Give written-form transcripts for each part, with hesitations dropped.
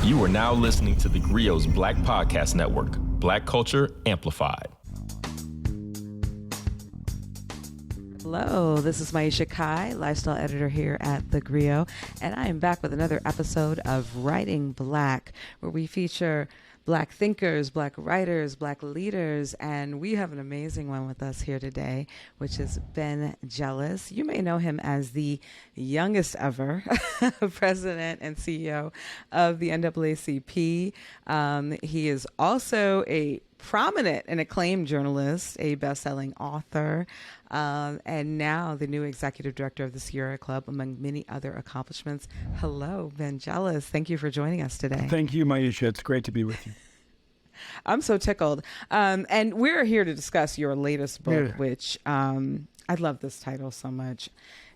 You are now listening to theGrio's Black Podcast Network, Black Culture Amplified. Hello, this is Maiysha Kai, lifestyle editor here at theGrio, and I am back with another episode of Writing Black, where we feature Black thinkers, Black writers, Black leaders, and we have an amazing one with us here today, which is Ben Jealous. You may know him as the youngest ever president and CEO of the NAACP. He is also a prominent and acclaimed journalist, a best-selling author, and now the new executive director of the Sierra Club, among many other accomplishments. Hello, Ben Jealous. Thank you for joining us today. Thank you, Maiysha. It's great to be with you. I'm so tickled. And we're here to discuss your latest book, which I love this title so much.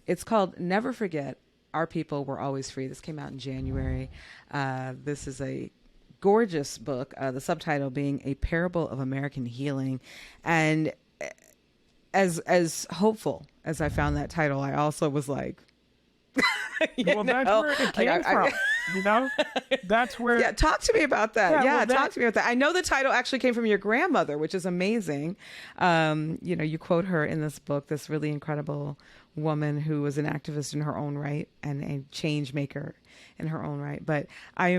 It's called Never Forget, Our People Were Always Free. This came out in January. This is a gorgeous book, the subtitle being A Parable of American Healing. And as hopeful as I found that title, I also was like, well, that's where it came from. You know, that's where. Yeah, talk to me about that. Yeah, Talk to me about that. I know the title actually came from your grandmother, which is amazing. You know, you quote her in this book, this really incredible woman who was an activist in her own right and a change maker in her own right. But I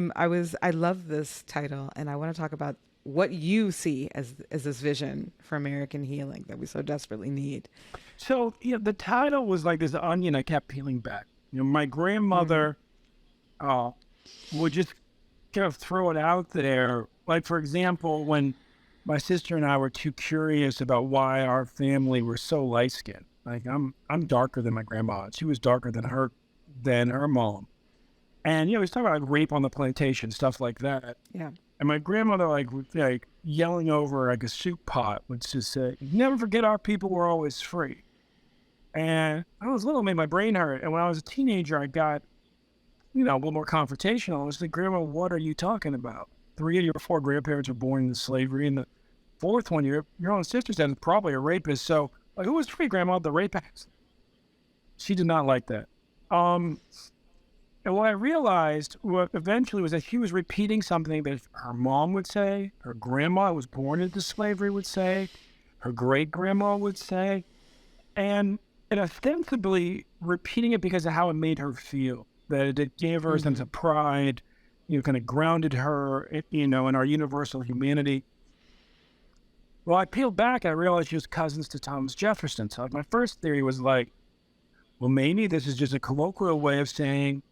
love this title, and I want to talk about what you see as this vision for American healing that we so desperately need. So, the title was like this onion I kept peeling back. My grandmother would just kind of throw it out there. Like, for example, when my sister and I were too curious about why our family were so light-skinned. Like, I'm darker than my grandma. She was darker than her mom. And, we was talking about like rape on the plantation, stuff like that. Yeah. And my grandmother, like yelling over like a soup pot, would just say, "Never forget our people were always free." And I was little, it made my brain hurt. And when I was a teenager, I got, a little more confrontational. I was like, "Grandma, what are you talking about? 3 of your 4 grandparents were born into slavery, and the 4th one, your own sister said, is probably a rapist. So, like, who was free, Grandma? The rapist." She did not like that. And what I realized eventually was that he was repeating something that her mom would say, her grandma who was born into slavery would say, her great-grandma would say, and ostensibly repeating it because of how it made her feel, that it gave her a sense of pride, kind of grounded her, in our universal humanity. Well, I peeled back and I realized she was cousins to Thomas Jefferson. So my first theory was like, well, maybe this is just a colloquial way of saying,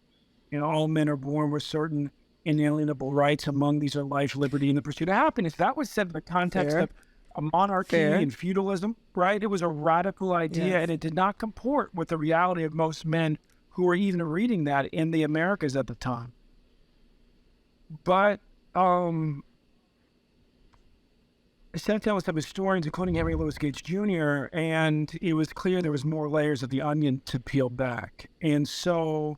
all men are born with certain inalienable rights. Among these are life, liberty, and the pursuit of happiness. That was said in the context of a monarchy and feudalism, right? It was a radical idea, and it did not comport with the reality of most men who were even reading that in the Americas at the time. But I sat down with some historians, including Henry Louis Gates Jr., and it was clear there was more layers of the onion to peel back. And so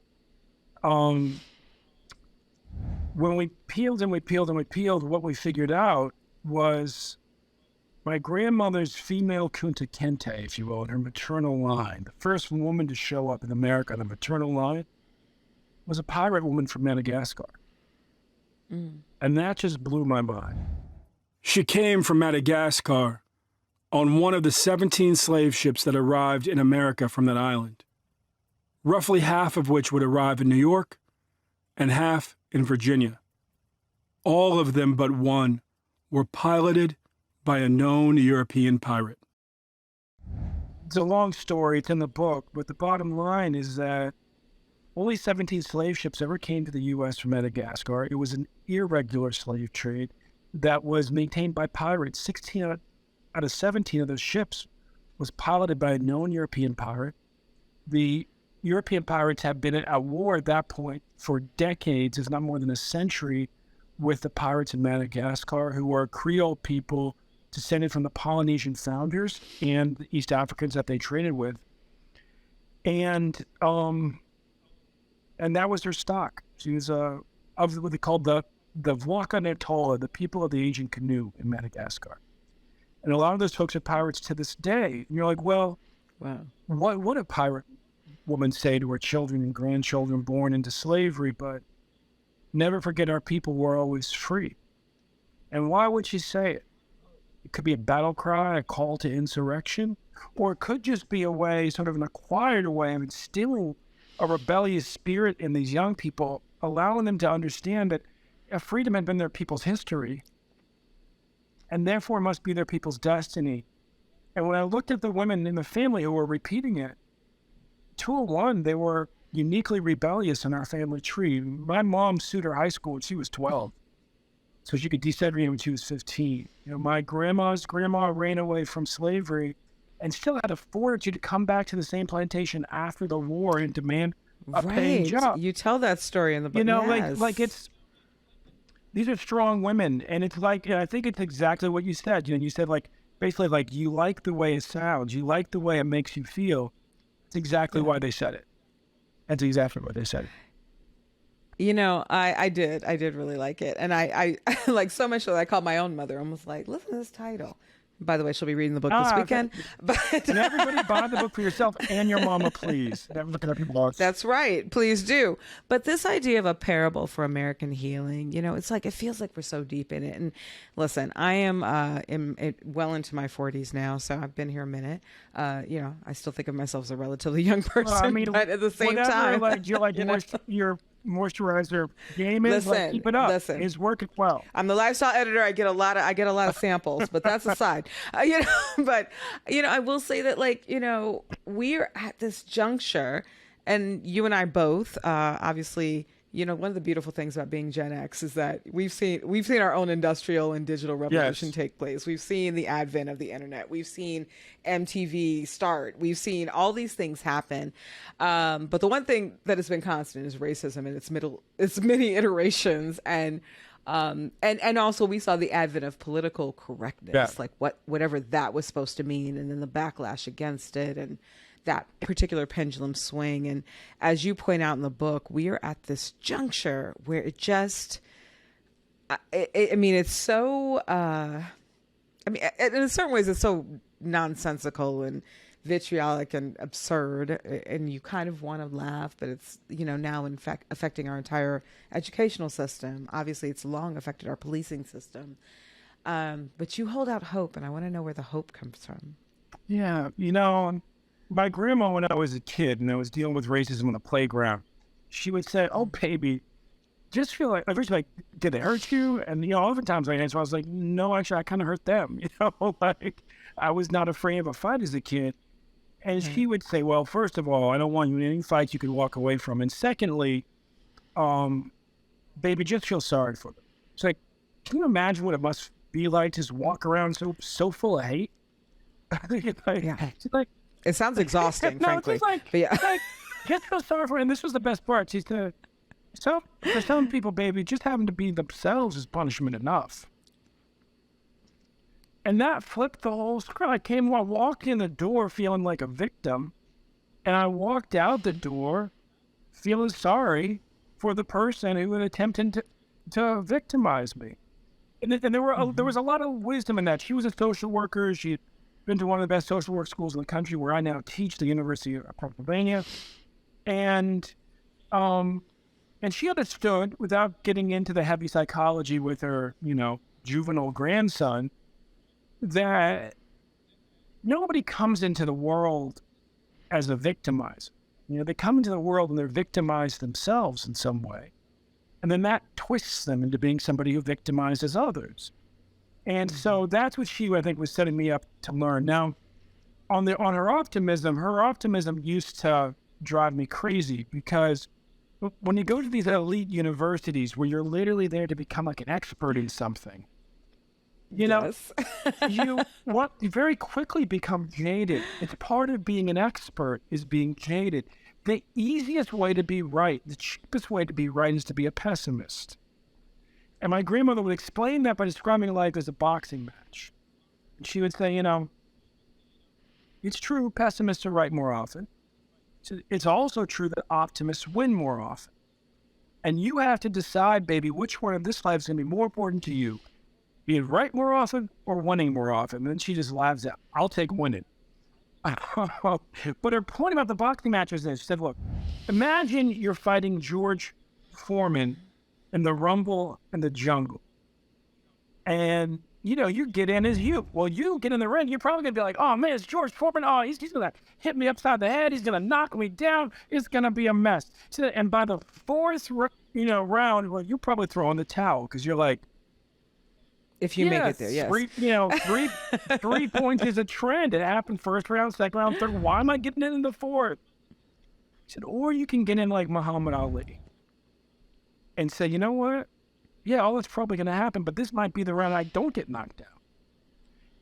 when we peeled and we peeled and we peeled, what we figured out was my grandmother's female Kunta Kinte, if you will, in her maternal line, the first woman to show up in America on the maternal line, was a pirate woman from Madagascar. And that just blew my mind. She came from Madagascar on one of the 17 slave ships that arrived in America from that island, roughly half of which would arrive in New York and half in Virginia. All of them but one were piloted by a known European pirate. It's a long story, it's in the book, but the bottom line is that only 17 slave ships ever came to the U.S. from Madagascar. It was an irregular slave trade that was maintained by pirates. 16 out of 17 of those ships was piloted by a known European pirate. The European pirates have been at war at that point for decades, if not more than a century, with the pirates in Madagascar, who were Creole people descended from the Polynesian founders and the East Africans that they traded with. And that was their stock. She was of what they called the Waka Natola, the people of the ancient canoe in Madagascar. And a lot of those folks are pirates to this day. And you're like, well, wow, what would a pirate woman say to her children and grandchildren born into slavery? But never forget our people were always free. And why would she say it? It could be a battle cry, a call to insurrection, or it could just be a way, sort of an acquired way of instilling a rebellious spirit in these young people, allowing them to understand that freedom had been their people's history and therefore must be their people's destiny. And when I looked at the women in the family who were repeating it, 201, they were uniquely rebellious in our family tree. My mom sued her high school when she was 12, so she could desegregate when she was 15. My grandma's grandma ran away from slavery and still had a fortitude to come back to the same plantation after the war and demand a paying job. You tell that story in the book. Yes. like it's, these are strong women, and it's like, I think it's exactly what you said. You said basically you like the way it sounds, you like the way it makes you feel. It's exactly why they said it. That's exactly what they said. I did really like it. And I like so much that I called my own mother, almost like, listen to this title. By the way, she'll be reading the book this weekend. But and everybody buy the book for yourself and your mama, please. Never look at other people's books. That's right. Please do. But this idea of a parable for American healing, it's like, it feels like we're so deep in it. And listen, I am well into my 40s now, so I've been here a minute. I still think of myself as a relatively young person, but at the same time. Your moisturizer game is, keep it up. Listen, it's working well. I'm the lifestyle editor. I get a lot of samples, but that's aside. But I will say that we're at this juncture, and you and I both, obviously, one of the beautiful things about being Gen X is that we've seen our own industrial and digital revolution take place. We've seen the advent of the internet. We've seen MTV start. We've seen all these things happen. But the one thing that has been constant is racism in its many iterations. And also we saw the advent of political correctness, like whatever that was supposed to mean, and then the backlash against it, and that particular pendulum swing. And as you point out in the book, we are at this juncture where it just, it's so, in certain ways it's so nonsensical and vitriolic and absurd, and you kind of want to laugh, but it's, now in fact affecting our entire educational system. Obviously it's long affected our policing system. But you hold out hope, and I want to know where the hope comes from. Yeah. My grandma, when I was a kid and I was dealing with racism on the playground, she would say, "Oh, baby, just feel like," did they hurt you? And, oftentimes I answer, I was like, "No, actually, I kind of hurt them." I was not afraid of a fight as a kid. And she would say, "Well, first of all, I don't want you in any fights you can walk away from. And secondly, baby, just feel sorry for them." It's like, can you imagine what it must be like to just walk around so full of hate? It sounds exhausting, frankly. Just feel sorry for them. And this was the best part. She said, for some people, baby, just having to be themselves is punishment enough. And that flipped the whole script. I walked in the door feeling like a victim, and I walked out the door feeling sorry for the person who had attempted to victimize me. And there was a lot of wisdom in that. She was a social worker. She had been to one of the best social work schools in the country, where I now teach, the University of Pennsylvania. And she understood, without getting into the heavy psychology with her, juvenile grandson, that nobody comes into the world as a victimizer. They come into the world and they're victimized themselves in some way. And then that twists them into being somebody who victimizes others. And so that's what she, I think, was setting me up to learn. Now, on her optimism used to drive me crazy, because when you go to these elite universities where you're literally there to become like an expert in something, you very quickly become jaded. It's part of being an expert is being jaded. The easiest way to be right, the cheapest way to be right, is to be a pessimist. And my grandmother would explain that by describing life as a boxing match. And she would say, it's true, pessimists are right more often. It's also true that optimists win more often. And you have to decide, baby, which one of this life is going to be more important to you. Being right more often or winning more often. And then she just laughs out. I'll take winning. But her point about the boxing match is this. She said, look, imagine you're fighting George Foreman and the rumble and the jungle. And, you know, you get in as you. Well, you get in the ring, you're probably going to be like, oh, man, it's George Foreman. Oh, he's going to hit me upside the head. He's going to knock me down. It's going to be a mess. So, and by the fourth, round, well, you probably throw in the towel because you're like, if you make it there, yes. 3 points is a trend. It happened first round, second round, third. Why am I getting in the fourth? He said, or you can get in like Muhammad Ali and say, you know what? Yeah, all that's probably going to happen, but this might be the round I don't get knocked down.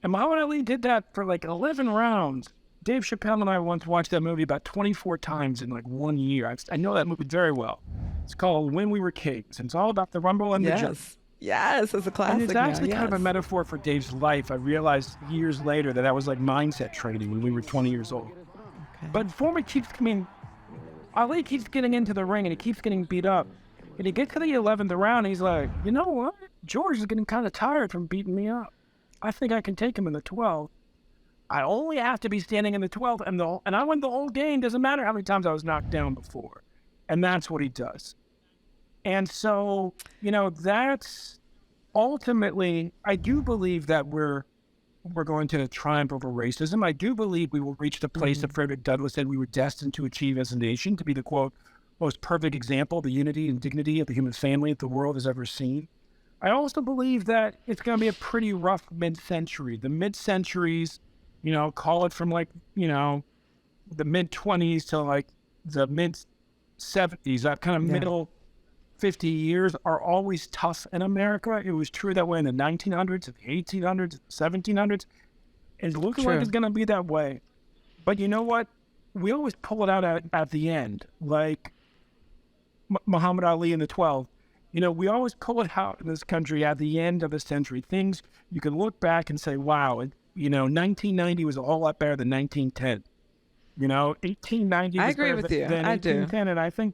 And Muhammad Ali did that for like 11 rounds. Dave Chappelle and I once watched that movie about 24 times in like 1 year. I know that movie very well. It's called When We Were Kings, and it's all about the rumble and the jump. Yes, it's a classic. And it's actually kind of a metaphor for Dave's life. I realized years later that was like mindset training when we were 20 years old. Okay. But Foreman Ali keeps getting into the ring and he keeps getting beat up. And he gets to the 11th round and he's like, you know what? George is getting kind of tired from beating me up. I think I can take him in the 12th. I only have to be standing in the 12th and I win the whole game. Doesn't matter how many times I was knocked down before. And that's what he does. And so, you know, that's ultimately, I do believe that we're going to triumph over racism. I do believe we will reach the place that Frederick Douglass said we were destined to achieve as a nation, to be the, quote, most perfect example of the unity and dignity of the human family that the world has ever seen. I also believe that it's going to be a pretty rough mid-century. The mid-centuries, you know, call it from like, you know, the mid-20s to like the mid-70s, that kind of middle 50 years are always tough in America. It was true that way in the 1900s, the 1800s, 1700s. It's looking like it's going to be that way. But you know what? We always pull it out at the end, like Muhammad Ali in the 12. You know, we always pull it out in this country at the end of the century. Things you can look back and say, wow, you know, 1990 was a whole lot better than 1910. You know, 1890 was better than 1810. And I think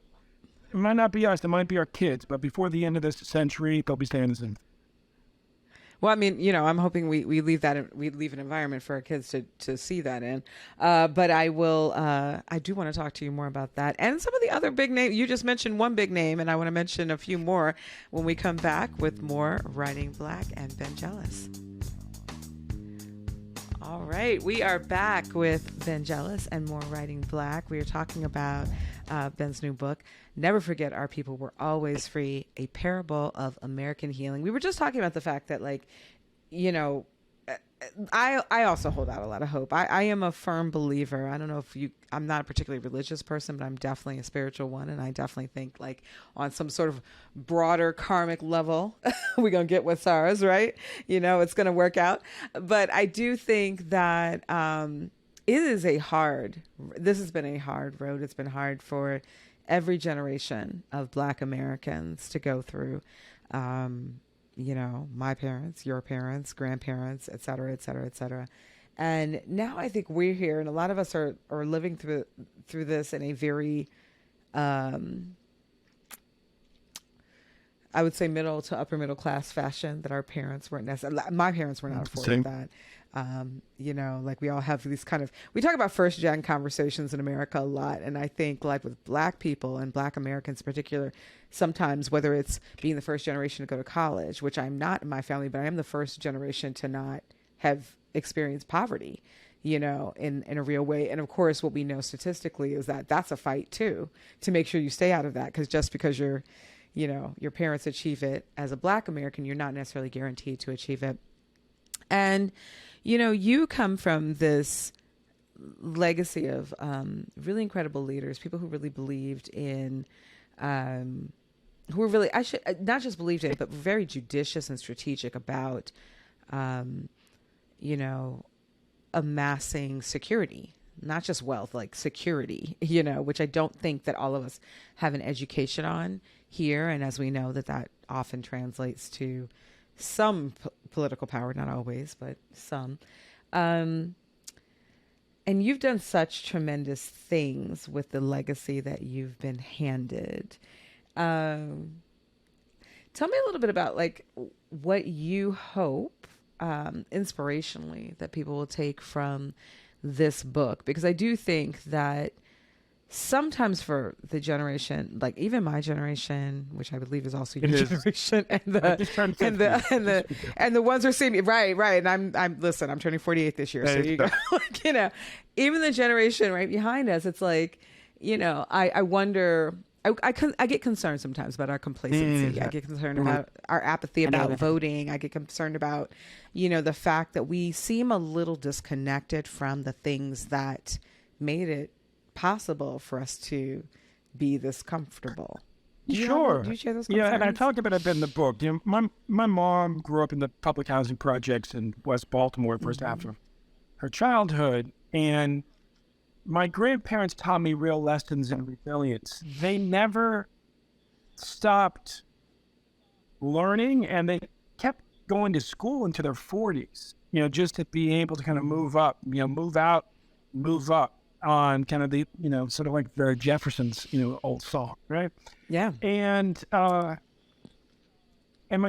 it might not be us, it might be our kids, but before the end of this century, they'll be saying the same. Well, I mean, you know, I'm hoping we leave an environment for our kids to see that in. But I do want to talk to you more about that and some of the other big names. You just mentioned one big name, and I want to mention a few more when we come back with more Writing Black and Ben Jealous. All right, we are back with Ben Jealous and more Writing Black. We are talking about Ben's new book, Never Forget Our People Were Always Free, A Parable of American Healing. We were just talking about the fact that, like, you know, I also hold out a lot of hope. I am a firm believer. I don't know if I'm not a particularly religious person, but I'm definitely a spiritual one. And I definitely think, like, on some sort of broader karmic level, we're going to get what's ours, right? You know, it's going to work out. But I do think that this has been a hard road. It's been hard for every generation of Black Americans to go through. You know, my parents, your parents, grandparents, et cetera, et cetera, et cetera. And now I think we're here, and a lot of us are living through this in a very, I would say, middle to upper middle class fashion that our parents weren't necessarily. My parents were not afforded that. You know, like we all have these we talk about first gen conversations in America a lot. And I think, like, with Black people and Black Americans in particular, sometimes, whether it's being the first generation to go to college, which I'm not in my family, but I am the first generation to not have experienced poverty, you know, in a real way. And of course, what we know statistically is that that's a fight too, to make sure you stay out of that. Because just because your parents achieve it as a Black American, you're not necessarily guaranteed to achieve it. And, you know, you come from this legacy of really incredible leaders, people who really believed in, who were really, not just believed in, but very judicious and strategic about, you know, amassing security, not just wealth, like security, you know, which I don't think that all of us have an education on here. And as we know, that often translates to some political power, not always, but some. And you've done such tremendous things with the legacy that you've been handed. Tell me a little bit about, like, what you hope, inspirationally, that people will take from this book, because I do think that, sometimes for the generation, like even my generation, which I believe is also your generation, and the ones who see me, right. And I'm turning 48 this year, so you go, like, even the generation right behind us, it's like, I wonder. I get concerned sometimes about our complacency. I get concerned about our apathy about voting. I get concerned about, the fact that we seem a little disconnected from the things that made it possible for us to be this comfortable. Do you share those concerns? Yeah, and I talked about it in the book. My mom grew up in the public housing projects in West Baltimore first half of her childhood, and my grandparents taught me real lessons in resilience. They never stopped learning, and they kept going to school into their 40s, just to be able to kind of move up, move out, move up on kind of the, sort of like the Jefferson's, old song, right? Yeah. And my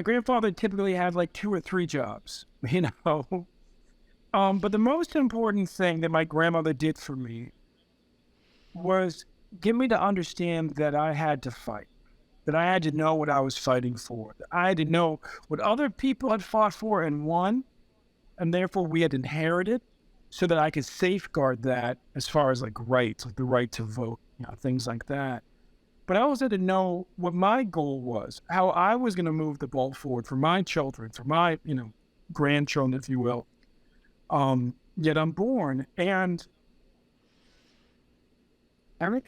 grandfather typically had like 2 or 3 jobs, But the most important thing that my grandmother did for me was get me to understand that I had to fight, that I had to know what I was fighting for, that I had to know what other people had fought for and won, and therefore we had inherited, so that I could safeguard that as far as like rights, like the right to vote, things like that. But I also had to know what my goal was, how I was going to move the ball forward for my children, for my, grandchildren, if you will, yet unborn. And I think,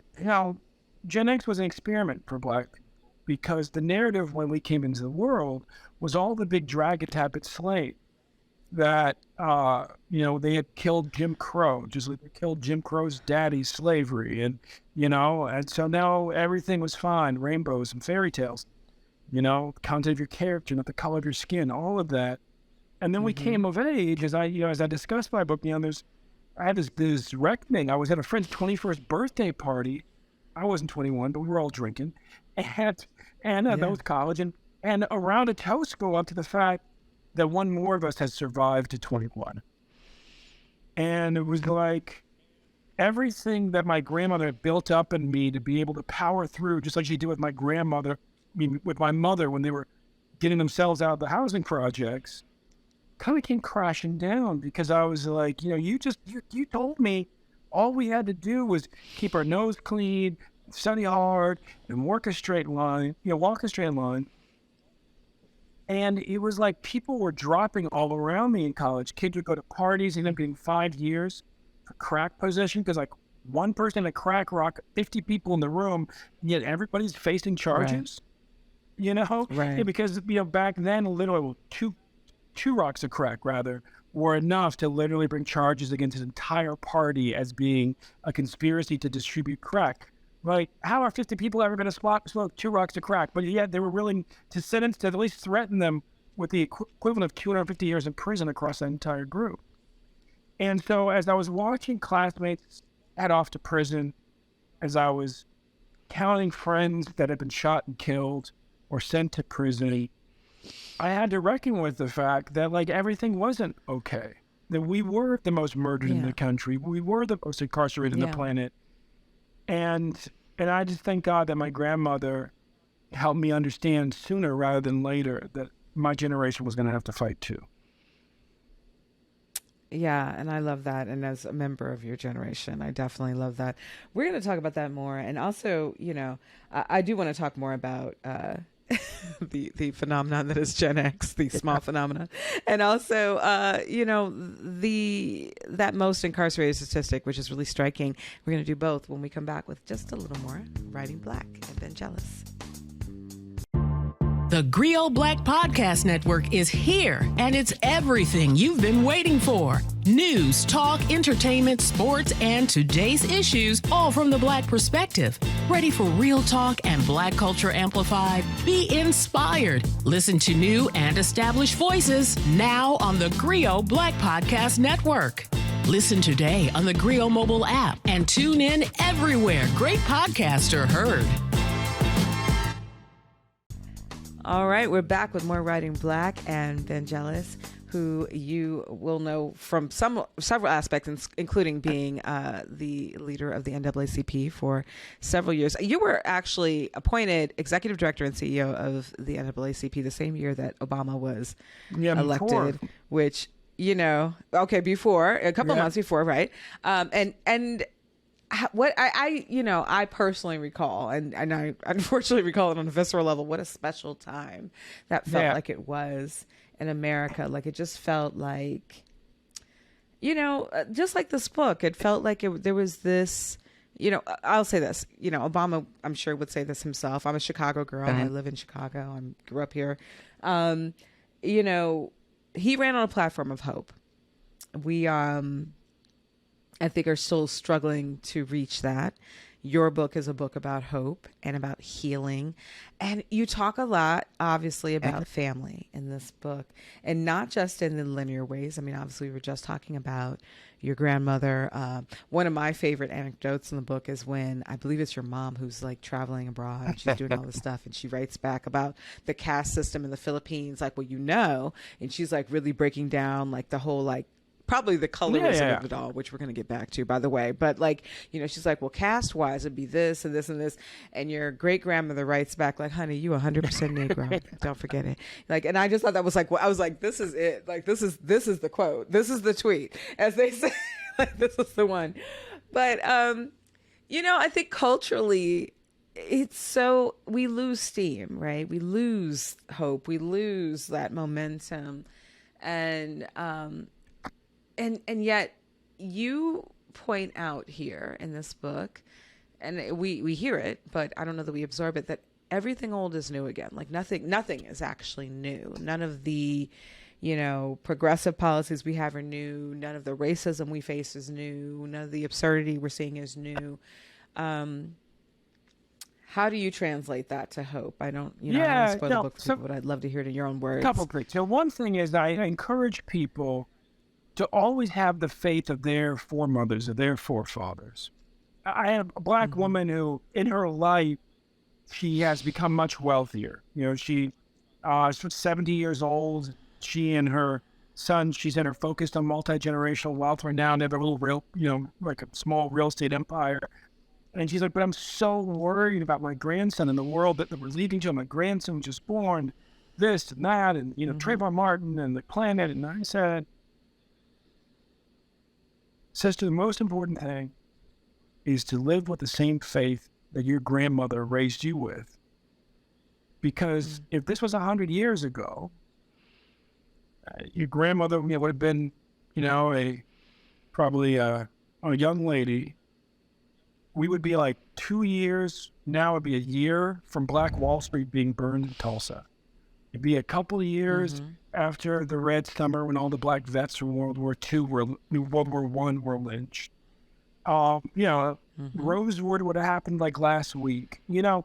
Gen X was an experiment for Black people, because the narrative when we came into the world was all the big dragon-tappet slaves that, they had killed Jim Crow, just like they killed Jim Crow's daddy, slavery. And, and so now everything was fine, rainbows and fairy tales, content of your character, not the color of your skin, all of that. And then we came of age, as I discussed my book, I had this reckoning. I was at a friend's 21st birthday party. I wasn't 21, but we were all drinking. And that was college. And around a toast go up to the fact that one more of us has survived to 21. And it was like everything that my grandmother built up in me to be able to power through, just like she did with my grandmother, with my mother when they were getting themselves out of the housing projects, kind of came crashing down, because I was like, you told me all we had to do was keep our nose clean, study hard, and walk a straight line. And it was like people were dropping all around me in college. Kids would go to parties, end up getting 5 years for crack possession, because like one person at crack rock, 50 people in the room, yet everybody's facing charges. Right. Yeah, because back then, literally two rocks of crack rather were enough to literally bring charges against an entire party as being a conspiracy to distribute crack. Like, how are 50 people ever going to smoke 2 rocks of crack? But yet they were willing to sentence, to at least threaten them with the equivalent of 250 years in prison across that entire group. And so as I was watching classmates head off to prison, as I was counting friends that had been shot and killed or sent to prison, I had to reckon with the fact that like everything wasn't okay. That we were the most murdered in the country. We were the most incarcerated on the planet. And I just thank God that my grandmother helped me understand sooner rather than later that my generation was going to have to fight too. Yeah, and I love that. And as a member of your generation, I definitely love that. We're going to talk about that more. And also, I do want to talk more about the phenomenon that is Gen X, the small phenomenon, and also that most incarcerated statistic, which is really striking. We're going to do both when we come back with just a little more Writing Black. I've been jealous. The GRIO Black Podcast Network is here, and it's everything you've been waiting for. News, talk, entertainment, sports, and today's issues, all from the Black perspective. Ready for real talk and Black culture amplified? Be inspired. Listen to new and established voices now on the GRIO Black Podcast Network. Listen today on the GRIO mobile app and tune in everywhere great podcasts are heard. All right, we're back with more Writing Black and Vangelis, who you will know from several aspects, including being the leader of the NAACP for several years. You were actually appointed executive director and CEO of the NAACP the same year that Obama was elected, which, before, a couple of months before, right? And what I personally recall, and I unfortunately recall it on a visceral level, what a special time that felt like it was in America. Like, it just felt like, just like this book, it felt like there was this, I'll say this, Obama, I'm sure would say this himself. I'm a Chicago girl. I live in Chicago. I grew up here. He ran on a platform of hope. We, I think, are still struggling to reach that. Your book is a book about hope and about healing. And you talk a lot, obviously, about family in this book, and not just in the linear ways. I mean, obviously, we were just talking about your grandmother. One of my favorite anecdotes in the book is when, I believe it's your mom who's like traveling abroad and she's doing all this stuff, and she writes back about the caste system in the Philippines, like, and she's like really breaking down like the whole like, probably the colorism of it all, which we're going to get back to, by the way. But like, she's like, well, caste wise, it'd be this and this and this. And your great grandmother writes back like, honey, you 100% Negro. Don't forget it. Like, and I just thought that was like, I was like, this is it. Like, this is the quote. This is the tweet, as they say. Like, this is the one. But, I think culturally, it's so, we lose steam, right? We lose hope. We lose that momentum. And yet you point out here in this book, and we hear it, but I don't know that we absorb it, that everything old is new again. Like nothing is actually new. None of the, progressive policies we have are new. None of the racism we face is new. None of the absurdity we're seeing is new. How do you translate that to hope? I don't, I don't want to spoil the book for people, but I'd love to hear it in your own words. A couple of things. So one thing is I encourage people to always have the faith of their foremothers, of their forefathers. I have a Black woman who, in her life, she has become much wealthier. She's 70 years old. She and her son, she's focused on multi-generational wealth right now. They have a little like a small real estate empire. And she's like, but I'm so worried about my grandson and the world that we're leading to. My grandson was just born, this and that, and, Trayvon Martin and the planet. And I says to the most important thing is to live with the same faith that your grandmother raised you with. Because if this was 100 years ago, your grandmother would have been, probably a young lady. We would be like 2 years, now it'd be a year from Black Wall Street being burned in Tulsa. It'd be a couple of years after the Red Summer, when all the Black vets from World War II World War I were lynched. Rosewood would have happened like last week. Whenever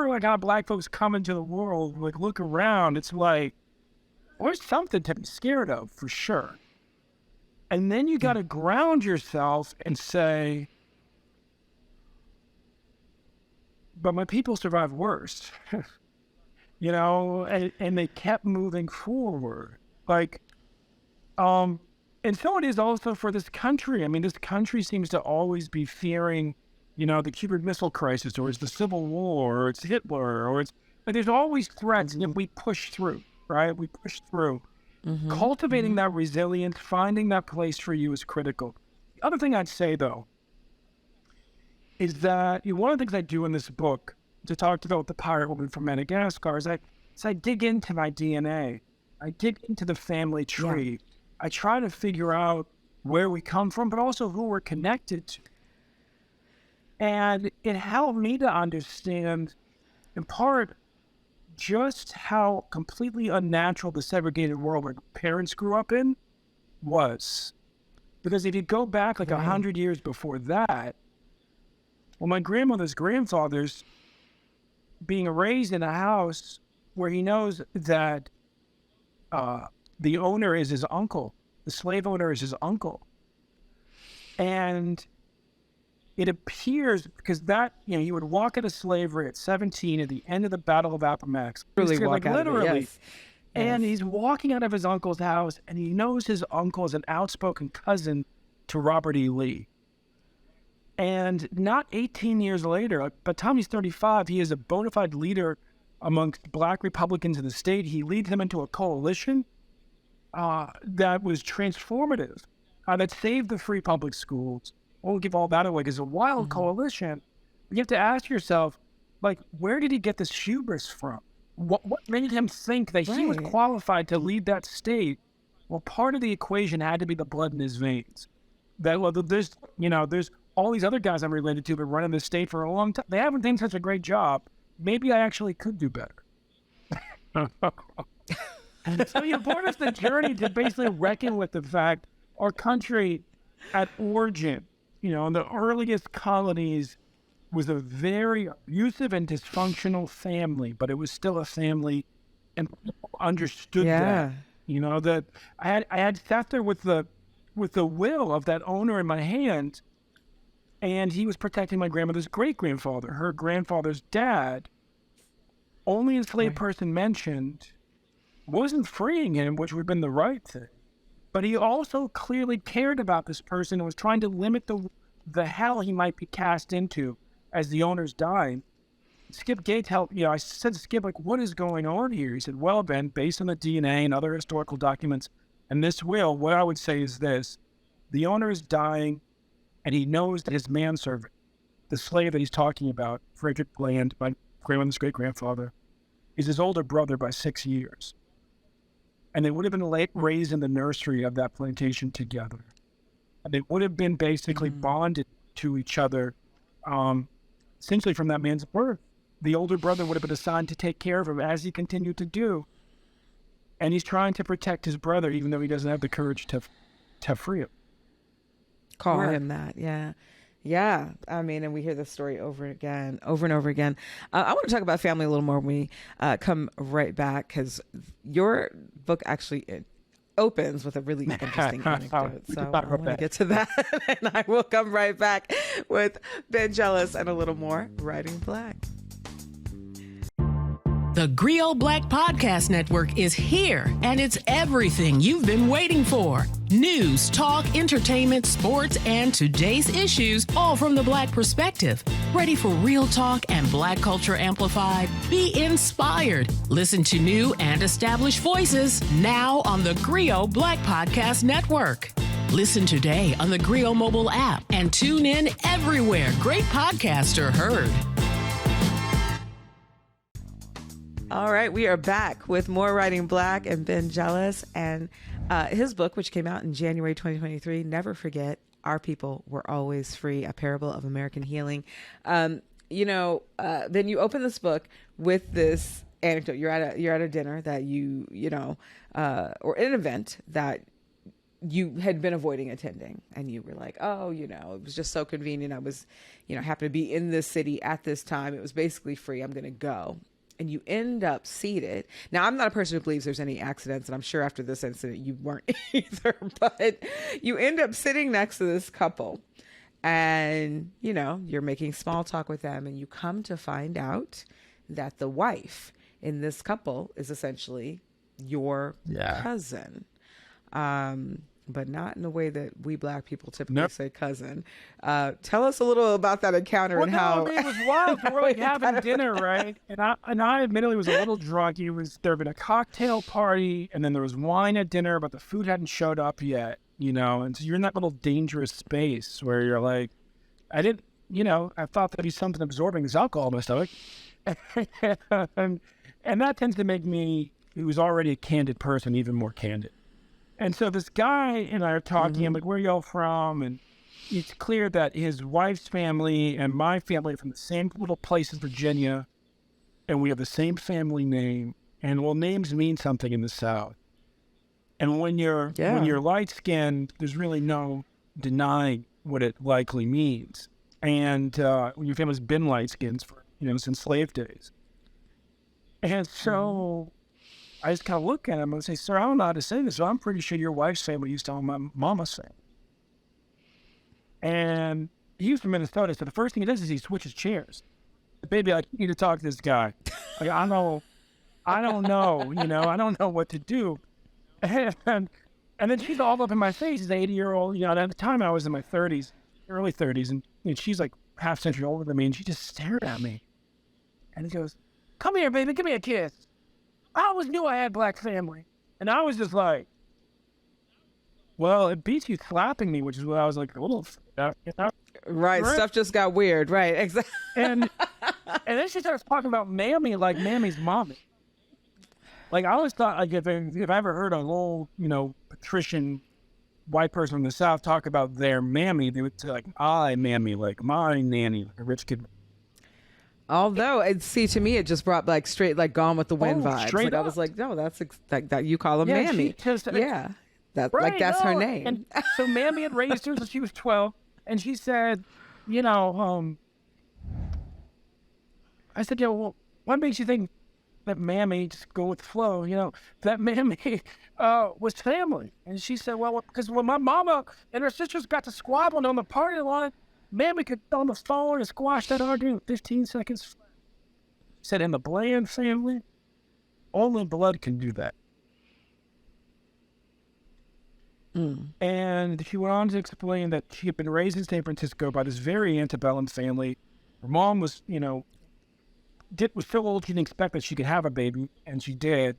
like our Black folks come into the world, like look around, it's like there's something to be scared of for sure. And then you got to ground yourself and say, but my people survived worse, and they kept moving forward. Like, and so it is also for this country. I mean, this country seems to always be fearing, the Cuban Missile Crisis, or it's the Civil War, or it's Hitler, or but there's always threats, and we push through, right? We push through. Cultivating that resilience, finding that place for you is critical. The other thing I'd say, though, is that one of the things I do in this book to talk about the pirate woman from Madagascar is I dig into my DNA. I dig into the family tree. Yeah. I try to figure out where we come from, but also who we're connected to. And it helped me to understand, in part, just how completely unnatural the segregated world my parents grew up in was. Because if you go back like 100 years before that, well, my grandmother's grandfather's being raised in a house where he knows that the owner is his uncle. The slave owner is his uncle. And it appears because that, he would walk out of slavery at 17 at the end of the Battle of Appomattox. Literally. Yes. And he's walking out of his uncle's house, and he knows his uncle is an outspoken cousin to Robert E. Lee. And not 18 years later, by the time he's 35, he is a bona fide leader amongst black Republicans in the state. He leads them into a coalition that was transformative, that saved the free public schools. I won't give all that away because it's a wild coalition. You have to ask yourself, where did he get this hubris from? What made him think that he was qualified to lead that state? Well, part of the equation had to be the blood in his veins. There's all these other guys I'm related to have been running this state for a long time. They haven't done such a great job. Maybe I actually could do better. So he brought us the journey to basically reckon with the fact our country at origin, in the earliest colonies, was a very abusive and dysfunctional family, but it was still a family, and people understood that. That I had sat there with the will of that owner in my hand, and he was protecting my grandmother's great-grandfather, her grandfather's dad. Only enslaved person mentioned, wasn't freeing him, which would have been the right thing. But he also clearly cared about this person and was trying to limit the hell he might be cast into as the owner's dying. Skip Gates helped, I said to Skip, what is going on here? He said, well, Ben, based on the DNA and other historical documents and this will, what I would say is this: the owner is dying, and he knows that his manservant, the slave that he's talking about, Frederick Bland, my grandmother's great-grandfather, is his older brother by 6 years. And they would have been raised in the nursery of that plantation together. And they would have been basically bonded to each other, essentially from that man's birth. The older brother would have been assigned to take care of him, as he continued to do. And he's trying to protect his brother, even though he doesn't have the courage to free him. Call him that, yeah. Yeah, I mean, and we hear this story over and over again. I want to talk about family a little more when we come right back, because your book actually opens with a really interesting anecdote. So I want to get to that, and I will come right back with Ben Jealous and a little more Writing Black. The Griot Black Podcast Network is here, and it's everything you've been waiting for. News, talk, entertainment, sports, and today's issues, all from the Black perspective. Ready for real talk and Black culture amplified? Be inspired. Listen to new and established voices now on the Griot Black Podcast Network. Listen today on the Griot mobile app and tune in everywhere great podcasts are heard. All right, we are back with more Writing Black and Ben Jealous, and his book, which came out in January 2023, Never Forget, Our People Were Always Free, A Parable of American Healing. Then you open this book with this anecdote. You're at a dinner that or an event that you had been avoiding attending, and you were like, it was just so convenient. I was, happened to be in this city at this time. It was basically free. I'm going to go. And you end up seated. Now, I'm not a person who believes there's any accidents, and I'm sure after this incident you weren't either, but you end up sitting next to this couple, and, you're making small talk with them, and you come to find out that the wife in this couple is essentially your cousin. But not in the way that we Black people typically say cousin. Tell us a little about that encounter and how. It was wild. We're having dinner, right? And I admittedly was a little drunk. There had been a cocktail party, and then there was wine at dinner, but the food hadn't showed up yet, And so you're in that little dangerous space where you're like, I thought there'd be something absorbing this alcohol in my stomach. and that tends to make me, who's already a candid person, even more candid. And so this guy and I are talking. I'm like, where are y'all from? And it's clear that his wife's family and my family are from the same little place in Virginia, and we have the same family name. And names mean something in the South. And when you're light-skinned, there's really no denying what it likely means. And when your family's been light-skinned for since slave days, and so. I just kind of look at him and say, sir, I don't know how to say this, but I'm pretty sure your wife's family used to own my mama's family. And he was from Minnesota, so the first thing he does is he switches chairs. The baby, like, you need to talk to this guy. Like, I don't know, I don't know what to do. And then she's all up in my face, this 80-year-old, and at the time I was in my 30s, early 30s, and she's like half century older than me, and she just stared at me. And he goes, "Come here, baby, give me a kiss. I always knew I had black family." And I was just like, well, it beats you slapping me, which is what I was like a little... Right, stuff just got weird, right, exactly. And then she starts talking about Mammy like Mammy's mommy. Like, I always thought, like, if I ever heard a little, patrician white person from the South talk about their mammy, they would say, like, I Mammy, like my nanny, like a rich kid. Although, see, to me, it just brought like straight, like Gone with the Wind vibes. Straight like, up. I was like, no, that's that you call her Mammy. Yeah, that's right, that's her no. name. And so Mammy had raised her since she was 12, and she said, I said, well, what makes you think that Mammy, just go with the flow, that Mammy was family? And she said, well, because when my mama and her sisters got to squabbling on the party line, Mammy could get on the phone and squash that argument in 15 seconds. She said, in the Bland family, only blood can do that. And she went on to explain that she had been raised in San Francisco by this very antebellum family. Her mom was, was so old she didn't expect that she could have a baby, and she did.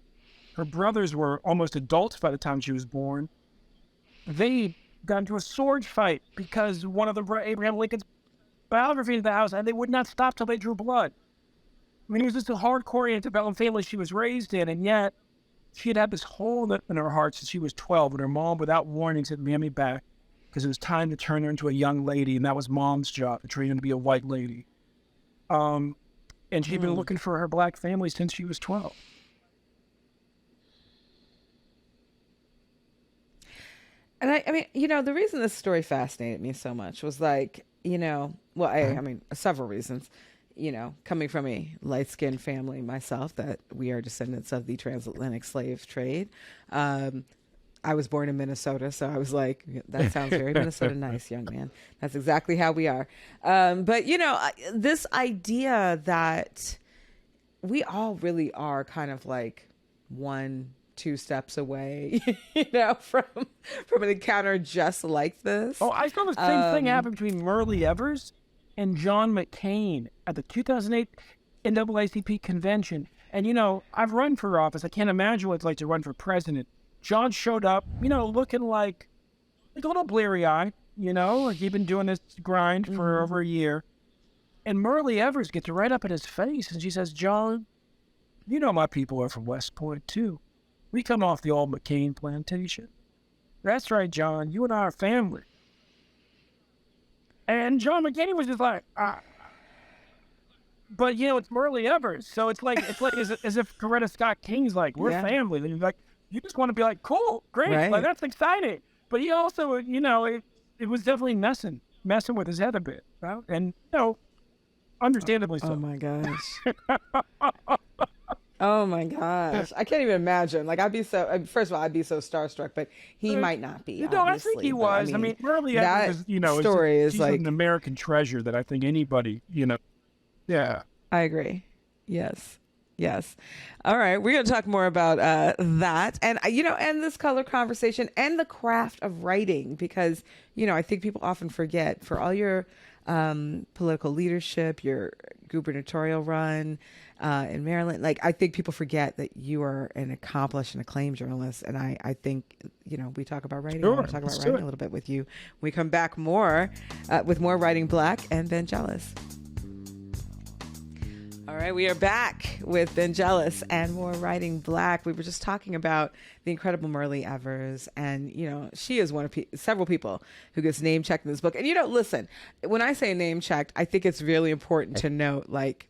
Her brothers were almost adults by the time she was born. They got into a sword fight because one of Abraham Lincoln's biography in the house, and they would not stop till they drew blood. I mean, it was just a hardcore antebellum family she was raised in, and yet she had this hole in her heart since she was 12, when her mom, without warning, sent Mammy back because it was time to turn her into a young lady, and that was Mom's job, to train her to be a white lady. And she'd been looking for her black family since she was 12. And I mean, the reason this story fascinated me so much was like, I mean, several reasons. Coming from a light-skinned family myself, that we are descendants of the transatlantic slave trade. I was born in Minnesota, so I was like, that sounds very Minnesota nice, young man. That's exactly how we are. But, this idea that we all really are kind of like 1-2 steps away, from an encounter just like this. Oh, I saw the same thing happen between Myrlie Evers and John McCain at the 2008 NAACP convention. And, I've run for office. I can't imagine what it's like to run for president. John showed up, looking like a little bleary-eyed, like he'd been doing this grind for over a year. And Myrlie Evers gets right up in his face, and she says, John, my people are from West Point, too. We come off the old McCain plantation. That's right, John. You and I are family. And John McCain was just like, But, it's Myrlie Evers. So it's like as if Coretta Scott King's like, we're family. And you're like, you just want to be like, cool, great, right. Like that's exciting. But he also, it was definitely messing with his head a bit, right? And understandably so. Oh my gosh. Oh my gosh. I can't even imagine. Like, first of all, I'd be so starstruck, but he might not be. I think he was. I mean, Myrlie Evers is, story she's like an American treasure that I think anybody, yeah. I agree. Yes. All right. We're going to talk more about that and, and this color conversation and the craft of writing, because, I think people often forget, for all your political leadership, your gubernatorial run in Maryland, like, I think people forget that you are an accomplished and acclaimed journalist. And I think, we talk about writing. Sure. I want to talk about writing a little bit with you. We come back more with more Writing Black and Ben Jealous. All right, we are back with Ben Jealous and more Writing Black. We were just talking about the incredible Myrlie Evers, and she is one of several people who gets name checked in this book. And listen, when I say name checked, I think it's really important to note, like,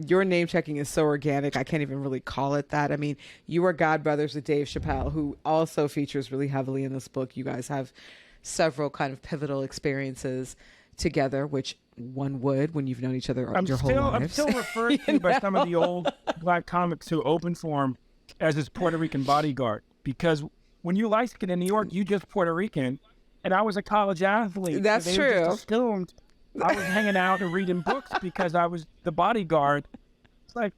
your name checking is so organic, I can't even really call it that. I mean, you are godbrothers with Dave Chappelle, who also features really heavily in this book. You guys have several kind of pivotal experiences together, which one would when you've known each other your whole lives. I'm still referred to by some of the old black comics who open for him as his Puerto Rican bodyguard, because when you light-skinned in New York, you just Puerto Rican, and I was a college athlete. That's so they true. Just assumed I was hanging out and reading books because I was the bodyguard. It's like,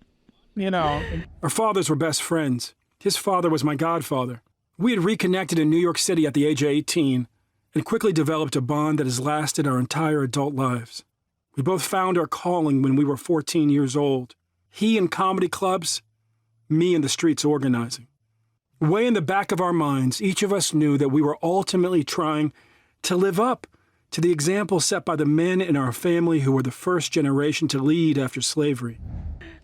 Our fathers were best friends. His father was my godfather. We had reconnected in New York City at the age of 18 and quickly developed a bond that has lasted our entire adult lives. We both found our calling when we were 14 years old. He in comedy clubs, me in the streets organizing. Way in the back of our minds, each of us knew that we were ultimately trying to live up to the example set by the men in our family who were the first generation to lead after slavery.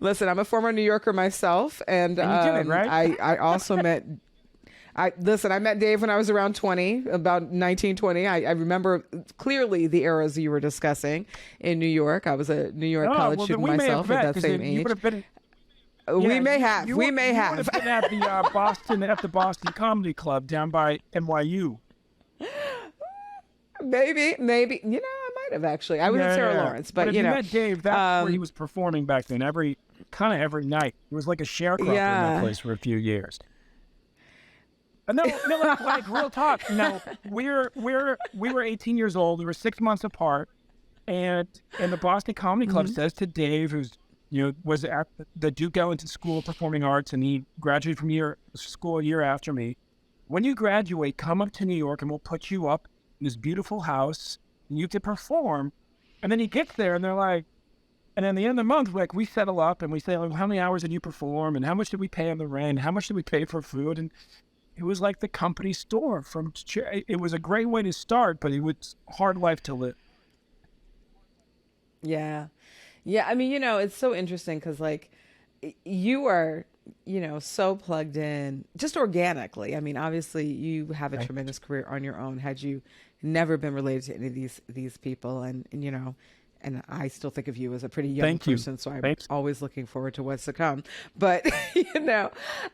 Listen, I'm a former New Yorker myself, and you did it, right? I also met. I met Dave when I was around 20, about 19, 20. I remember clearly the eras you were discussing in New York. I was a New York college student myself at that same age. We may have. You would have been at the Boston Comedy Club down by NYU. Maybe. I might have actually. I was at Sarah Lawrence, but if you met Dave, that's where he was performing back then. Every night. It was like a sharecropper in that place for a few years. No, like real talk. No, we were 18 years old. We were 6 months apart, and the Boston Comedy Club says to Dave, who's was at the Duke Ellington School of Performing Arts, and he graduated from school a year after me. When you graduate, come up to New York, and we'll put you up in this beautiful house, and you have to perform. And then he gets there, and they're like, and at the end of the month, like, we settle up, and we say, like, how many hours did you perform, and how much did we pay on the rent, how much did we pay for food, and it was like the company store. It was a great way to start, but it was hard life to live. Yeah. Yeah, I mean, it's so interesting because, like, you are, so plugged in just organically. I mean, obviously, you have a tremendous career on your own. Had you never been related to any of these people, and and I still think of you as a pretty young person, so I'm always looking forward to what's to come. But,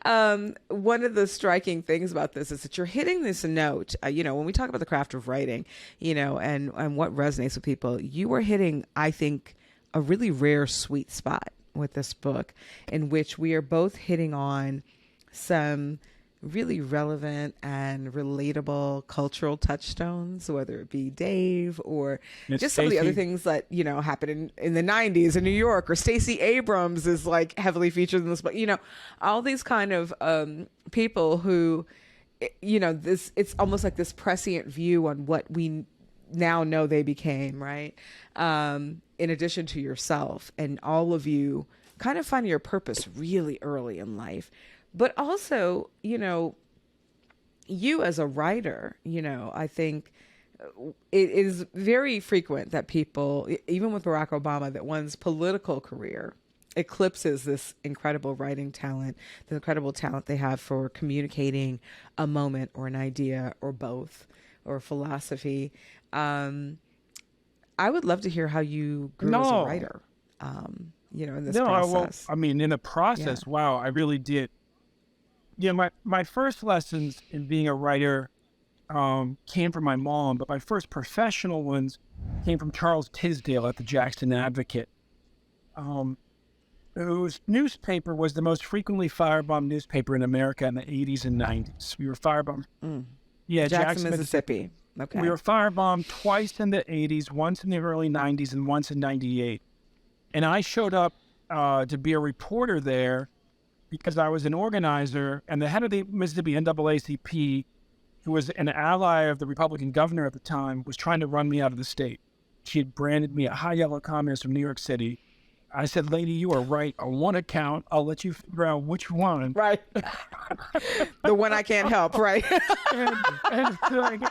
one of the striking things about this is that you're hitting this note, when we talk about the craft of writing, and what resonates with people, you are hitting, I think, a really rare sweet spot with this book in which we are both hitting on some really relevant and relatable cultural touchstones, whether it be Dave or just some of the other things that, happened in the 90s in New York, or Stacey Abrams is like heavily featured in this book, all these kind of people who, it's almost like this prescient view on what we now know they became, right? In addition to yourself, and all of you kind of finding your purpose really early in life. But also, you as a writer, I think it is very frequent that people, even with Barack Obama, that one's political career eclipses this incredible writing talent, the incredible talent they have for communicating a moment or an idea or both, or philosophy. I would love to hear how you grew as a writer, in this process. In the process, wow, I really did. My first lessons in being a writer came from my mom, but my first professional ones came from Charles Tisdale at the Jackson Advocate, whose newspaper was the most frequently firebombed newspaper in America in the 80s and 90s. We were firebombed. Jackson, Mississippi. Okay. We were firebombed twice in the 80s, once in the early 90s, and once in 98. And I showed up to be a reporter there because I was an organizer, and the head of the Mississippi NAACP, who was an ally of the Republican governor at the time, was trying to run me out of the state. She had branded me a high yellow communist from New York City. I said, lady, you are right on one account. I'll let you figure out which one. Right. The one I can't help, right? and it's like,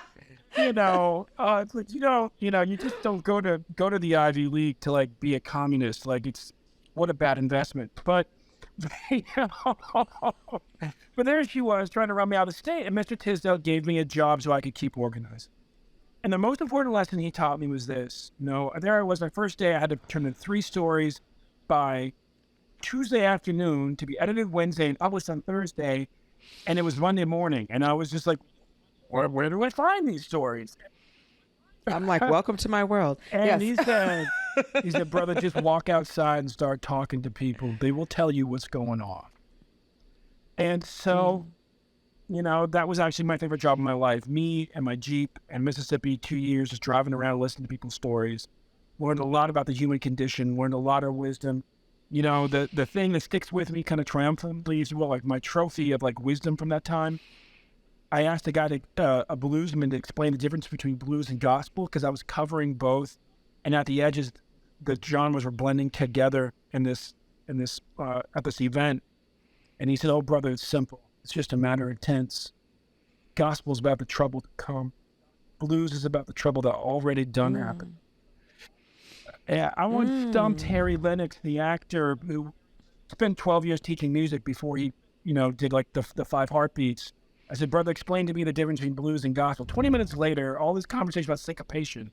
it's like, you just don't go to the Ivy League to like be a communist. Like, what a bad investment. But but there she was trying to run me out of the state, and Mr. Tisdale gave me a job so I could keep organizing. And the most important lesson he taught me was this. There I was, my first day, I had to turn in 3 stories by Tuesday afternoon to be edited Wednesday and published on Thursday, and it was Monday morning, and I was just like, where do I find these stories? I'm like, welcome to my world. And he said, brother, just walk outside and start talking to people. They will tell you what's going on. And so, that was actually my favorite job in my life. Me and my Jeep and Mississippi, 2 years, just driving around listening to people's stories. learned a lot about the human condition, learned a lot of wisdom. You know, the thing that sticks with me kind of triumphantly is, well, like my trophy of like wisdom from that time. I asked a guy, a bluesman, to explain the difference between blues and gospel, because I was covering both, and at the edges, the genres were blending together at this event. And he said, "Oh, brother, it's simple. It's just a matter of tense. Gospel is about the trouble to come. Blues is about the trouble that already done happened." Yeah, I once stumped Harry Lennox, the actor who spent 12 years teaching music before he, did like the 5 heartbeats. I said, "Brother, explain to me the difference between blues and gospel." 20 minutes later, all this conversation about syncopation,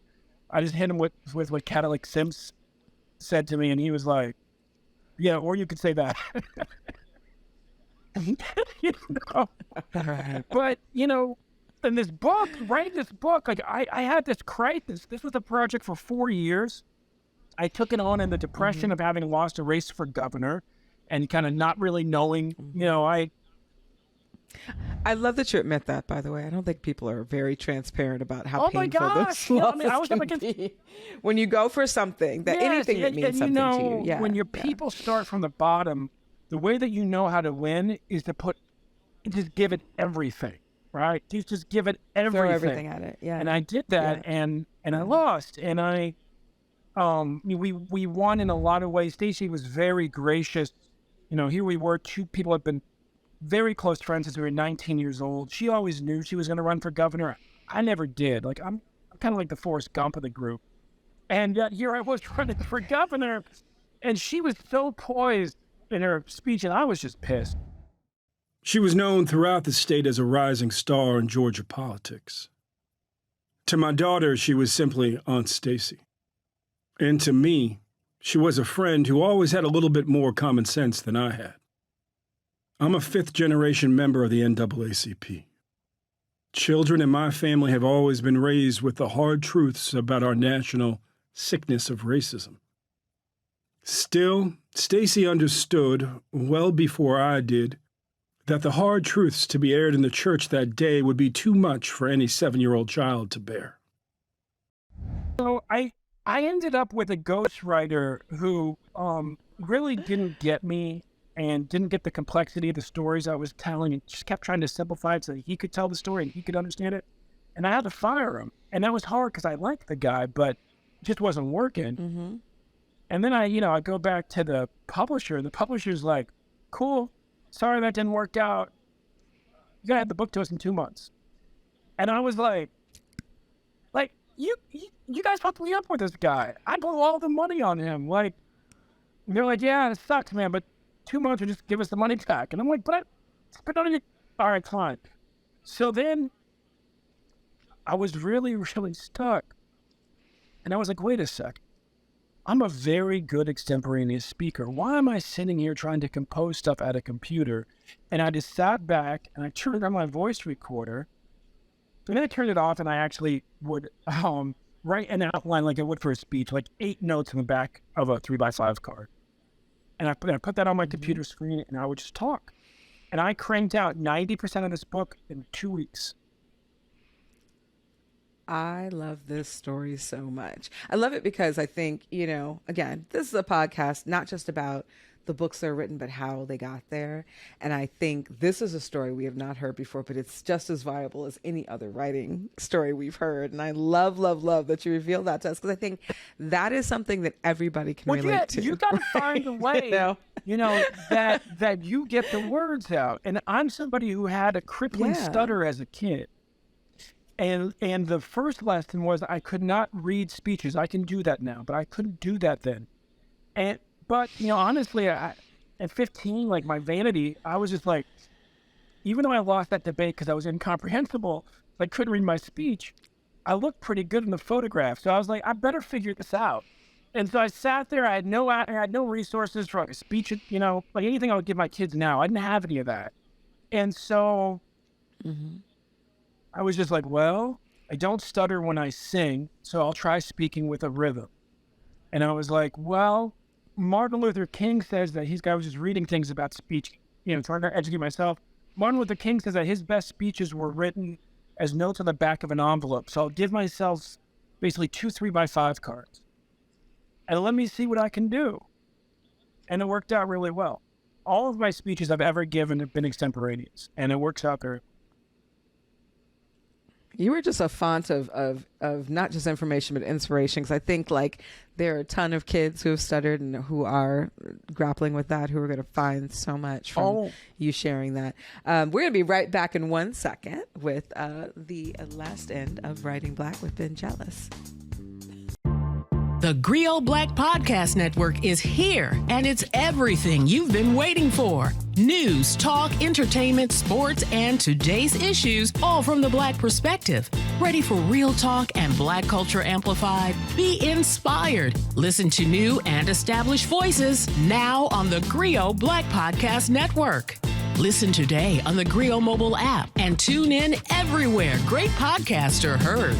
I just hit him with what Cadillac Sims said to me, and he was like, "Yeah, or you could say that." But, in this book, writing this book, like I had this crisis. This was a project for 4 years. I took it on in the depression of having lost a race for governor and kind of not really knowing, I love that you admit that, by the way. I don't think people are very transparent about how painful this can be when you go for something, anything that means something to you. Yeah, when your people start from the bottom, the way that you know how to win is to just give it everything, right? Just give it everything. Throw everything at it, yeah. And I did that, and I lost, and we won in a lot of ways. Stacey was very gracious. Here we were, 2 people had been very close friends since we were 19 years old. She always knew she was going to run for governor. I never did. Like, I'm kind of like the Forrest Gump of the group. And yet here I was running for governor, and she was so poised in her speech, and I was just pissed. She was known throughout the state as a rising star in Georgia politics. To my daughter, she was simply Aunt Stacy. And to me, she was a friend who always had a little bit more common sense than I had. I'm a 5th-generation member of the NAACP. Children in my family have always been raised with the hard truths about our national sickness of racism. Still, Stacy understood, well before I did, that the hard truths to be aired in the church that day would be too much for any 7-year-old child to bear. So I ended up with a ghostwriter who really didn't get me and didn't get the complexity of the stories I was telling, and just kept trying to simplify it so that he could tell the story and he could understand it. And I had to fire him. And that was hard because I liked the guy, but it just wasn't working. And then I go back to the publisher, and the publisher's like, "Cool, sorry that didn't work out. You gotta have the book to us in 2 months." And I was like, you guys fucked me up with this guy. I blew all the money on him. Like, they're like, "Yeah, it sucks, man, but 2 months or just give us the money back." And I'm like, "But I spent on it." All right, fine. So then I was really, really stuck. And I was like, wait a sec. I'm a very good extemporaneous speaker. Why am I sitting here trying to compose stuff at a computer? And I just sat back and I turned on my voice recorder. And then I turned it off, and I actually would write an outline like I would for a speech, like 8 notes in the back of a 3x5 card. And I put that on my computer screen, and I would just talk. And I cranked out 90% of this book in 2 weeks. I love this story so much. I love it because I think, again, this is a podcast not just about the books that are written, but how they got there. And I think this is a story we have not heard before, but it's just as viable as any other writing story we've heard. And I love, love, love that you revealed that to us, because I think that is something that everybody can relate to. You got to find a way, that you get the words out. And I'm somebody who had a crippling stutter as a kid. And the first lesson was I could not read speeches. I can do that now, but I couldn't do that then. But honestly, at 15, like my vanity, I was just like, even though I lost that debate because I was incomprehensible, I couldn't read my speech, I looked pretty good in the photograph. So I was like, I better figure this out. And so I sat there. I had no resources for like a speech, like anything I would give my kids now. I didn't have any of that. And so I was just like, well, I don't stutter when I sing, so I'll try speaking with a rhythm. And I was like, well, Martin Luther King says that I was just reading things about speech, trying to educate myself. Martin Luther King says that his best speeches were written as notes on the back of an envelope. So I'll give myself basically 2 3x5 cards. and let me see what I can do. And it worked out really well. All of my speeches I've ever given have been extemporaneous, and it works out very well. You were just a font of not just information, but inspiration. Because I think like there are a ton of kids who have stuttered and who are grappling with that, who are going to find so much from you sharing that. We're going to be right back in 1 second with the last end of Writing Black with Ben Jealous. The Griot Black Podcast Network is here, and it's everything you've been waiting for. News, talk, entertainment, sports, and today's issues, all from the Black perspective. Ready for real talk and Black culture amplified? Be inspired. Listen to new and established voices now on the Griot Black Podcast Network. Listen today on the Griot mobile app and tune in everywhere great podcasts are heard.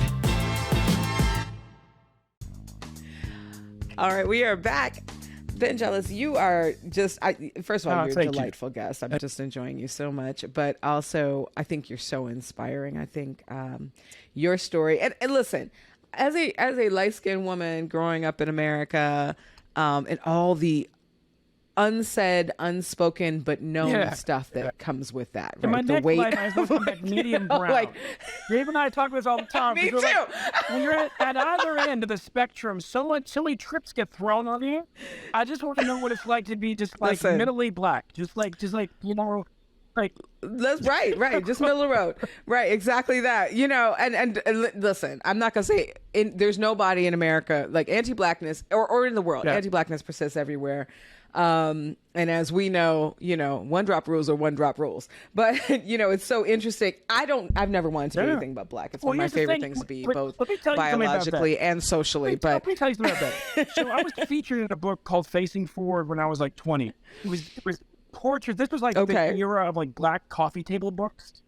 All right, we are back. Ben Jealous, you are just, first of all, you're a delightful guest. I'm just enjoying you so much. But also, I think you're so inspiring. I think your story, and listen, as a light-skinned woman growing up in America, and all the unsaid, unspoken, but known stuff that comes with that, right? My the weight I was like, medium brown. Like, Dave and I talk about this all the time. Me too. Like, when you're at either end of the spectrum, so many trips get thrown on you. I just want to know what it's like to be just like middle-y black, just like you know, like. That's right, just middle of the road, right? Exactly that, you know. And listen, I'm not gonna say there's nobody in America like anti-blackness or in the world. Yeah. Anti-blackness persists everywhere. And as we know, you know, one drop rules are one drop rules. But, you know, it's so interesting. I've never wanted to be anything but black. It's one of my favorite things to be, both biologically and socially. Let me tell you something about that. So I was featured in a book called Facing Forward when I was like 20. It was portraits. This was like the era of like black coffee table books.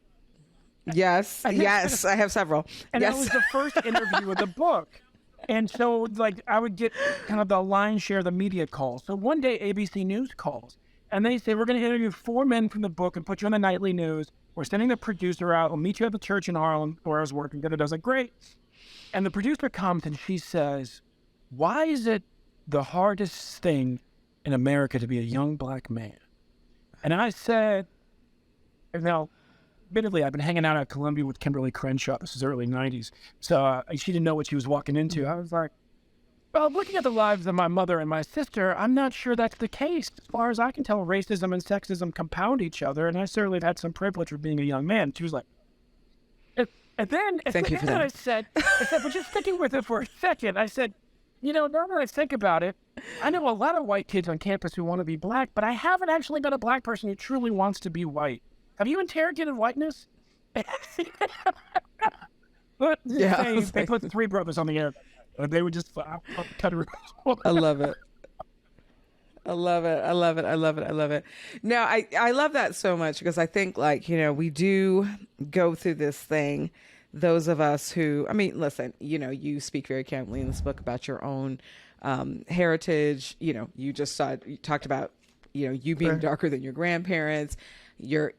Yes. Yes. I have several. And that was the first interview of the book. And so, like, I would get kind of the lion's share of the media calls. So one day, ABC News calls, and they say, we're going to interview 4 men from the book and put you on the nightly news. We're sending the producer out. We'll meet you at the church in Harlem where I was working. I was like, great. And the producer comes and she says, why is it the hardest thing in America to be a young black man? And I said, now, admittedly, I've been hanging out at Columbia with Kimberly Crenshaw. This is early 90s. So she didn't know what she was walking into. I was like, well, looking at the lives of my mother and my sister, I'm not sure that's the case. As far as I can tell, racism and sexism compound each other, and I certainly have had some privilege for being a young man. She was like, and then I said, but just sticking with it for a second, I said, you know, now that I think about it, I know a lot of white kids on campus who want to be black, but I haven't actually met a black person who truly wants to be white. Have you interrogated whiteness? But they put 3 brothers on the air. They would just cut it. I love it. I love it. Now, I love that so much because I think, like, you know, we do go through this thing. Those of us who, I mean, listen, you know, you speak very candidly in this book about your own heritage. You know, you talked about, you know, you being darker than your grandparents. You're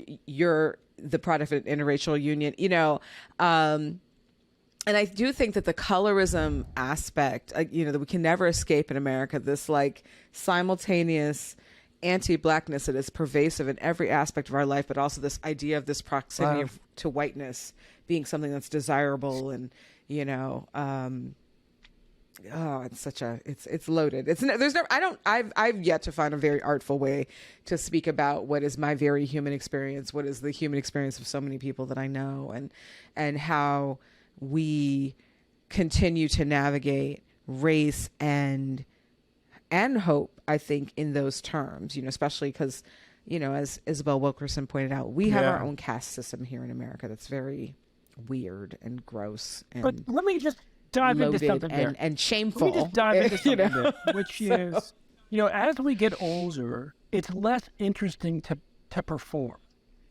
the product of an interracial union, you know, and I do think that the colorism aspect, you know, that we can never escape in America, this like simultaneous anti-blackness that is pervasive in every aspect of our life, but also this idea of this proximity to whiteness being something that's desirable and, you know, it's loaded. I've yet to find a very artful way to speak about what is my very human experience, what is the human experience of so many people that I know, and how we continue to navigate race and hope, I think, in those terms, you know, especially because, you know, as Isabel Wilkerson pointed out, we have our own caste system here in America that's very weird and gross. But let me just dive into something there. And shameful. Let me just dive into something there, which is, you know, as we get older, it's less interesting to perform.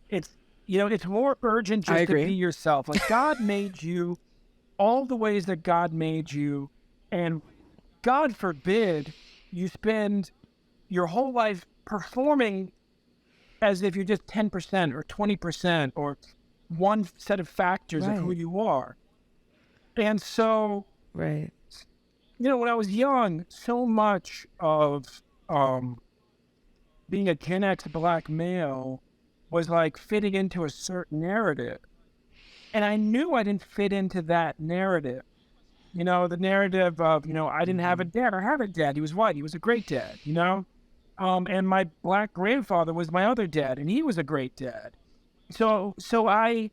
It's, you know, it's more urgent just to be yourself. Like, God made you all the ways that God made you, and God forbid you spend your whole life performing as if you're just 10% or 20% or one set of factors of who you are. And so, you when I was young, so much of being a Gen X Black male was like fitting into a certain narrative. And I knew I didn't fit into that narrative. The narrative of, I didn't have a dad. I have a dad. He was white. He was a great dad, and my Black grandfather was my other dad, and he was a great dad. So I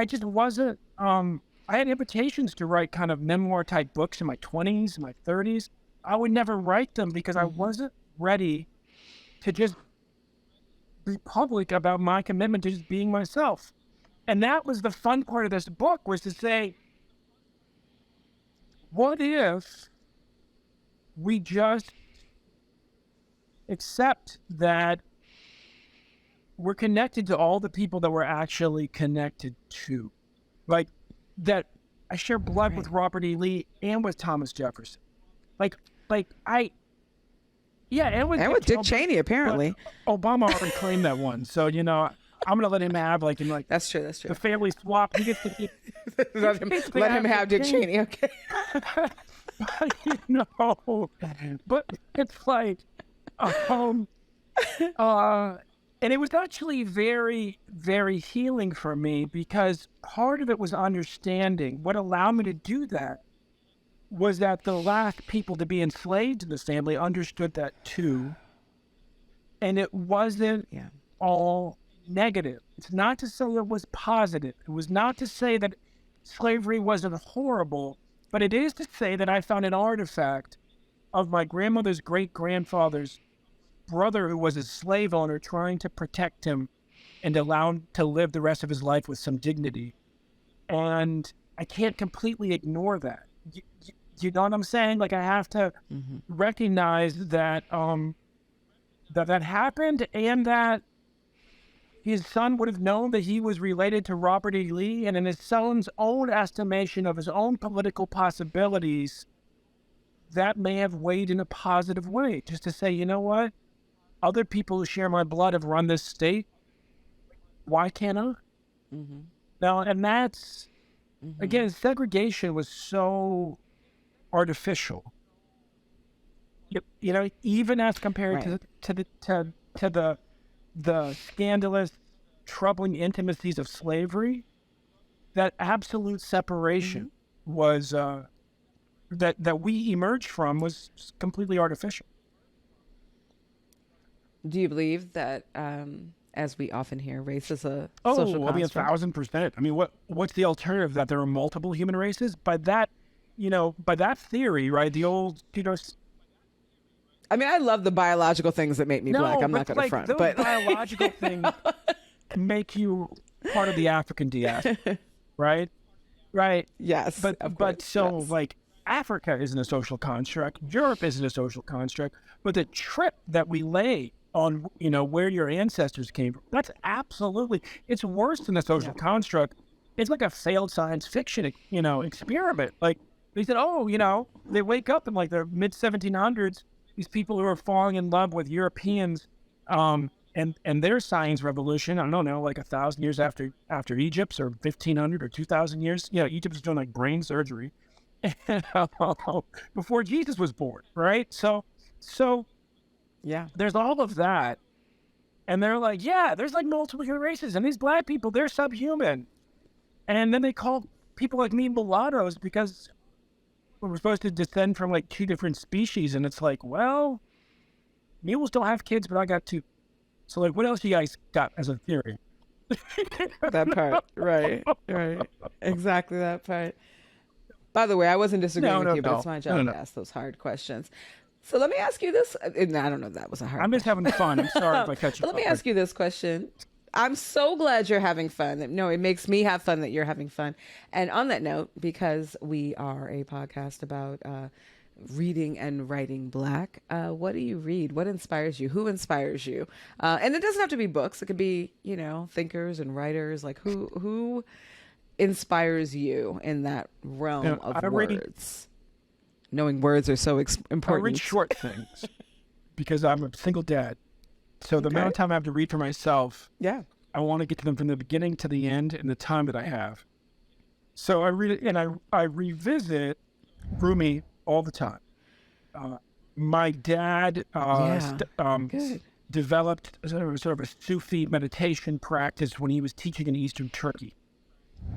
just wasn't, I had invitations to write kind of memoir type books in my 20s, my 30s. I would never write them because I wasn't ready to just be public about my commitment to just being myself. And that was the fun part of this book, was to say, what if we just accept that we're connected to all the people that we're actually connected to? Like, that I share blood with Robert E. Lee and with Thomas Jefferson. And with Dick Cheney, apparently. Obama already claimed that one. So, I'm going to let him have, That's true. the family swap. He gets to keep. let him have Dick Cheney, okay. But it's like, and it was actually very, very healing for me, because part of it was understanding. What allowed me to do that was that the last people to be enslaved in the family understood that too. And it wasn't all negative. It's not to say it was positive. It was not to say that slavery wasn't horrible, but it is to say that I found an artifact of my grandmother's great-grandfather's brother, who was a slave owner, trying to protect him and allow him to live the rest of his life with some dignity. And I can't completely ignore that. You know what I'm saying? Like, I have to recognize that that happened, and that his son would have known that he was related to Robert E. Lee, and in his son's own estimation of his own political possibilities, that may have weighed in a positive way, just to say, you know what? Other people who share my blood have run this state. Why can't I? Now, and that's, again, segregation was so artificial. Even as compared to the scandalous, troubling intimacies of slavery, that absolute separation was that we emerged from was completely artificial. Do you believe that, as we often hear, race is a social construct? 1,000%. I mean, what's the alternative? That there are multiple human races? By that theory, right? The old, I mean, I love the biological things that make me black. I'm not going to front. Those but biological things make you part of the African diaspora, right? Right. Yes. But Africa isn't a social construct. Europe isn't a social construct. But the trip that we lay on, where your ancestors came from, that's absolutely, it's worse than a social construct. It's like a failed science fiction, experiment. Like, they said, they wake up in like the mid 1700s, these people who are falling in love with Europeans, and their science revolution, I don't know, like 1,000 years after Egypt's, or 1,500 or 2,000 years. Egypt was doing like brain surgery before Jesus was born, right? So there's all of that. And they're like, there's like multiple human races, and these black people, they're subhuman. And then they call people like me mulattoes because we're supposed to descend from like two different species. And it's like, well, mules don't have kids, but I got two. So like, what else you guys got as a theory? That part. Right. Exactly that part. By the way, I wasn't disagreeing with you, but it's my job to ask those hard questions. So let me ask you this. And I don't know if that was a hard question. I'm just having fun. I'm sorry if I cut you off. Let me ask you this question. I'm so glad you're having fun. No, it makes me have fun that you're having fun. And on that note, because we are a podcast about reading and writing Black, what do you read? What inspires you? Who inspires you? And it doesn't have to be books. It could be, thinkers and writers. Like who inspires you in that realm of words? Knowing words are so important. I read short things because I'm a single dad. So the amount of time I have to read for myself, I want to get to them from the beginning to the end in the time that I have. So I read it, and I revisit Rumi all the time. My dad Good. developed sort of a Sufi meditation practice when he was teaching in Eastern Turkey.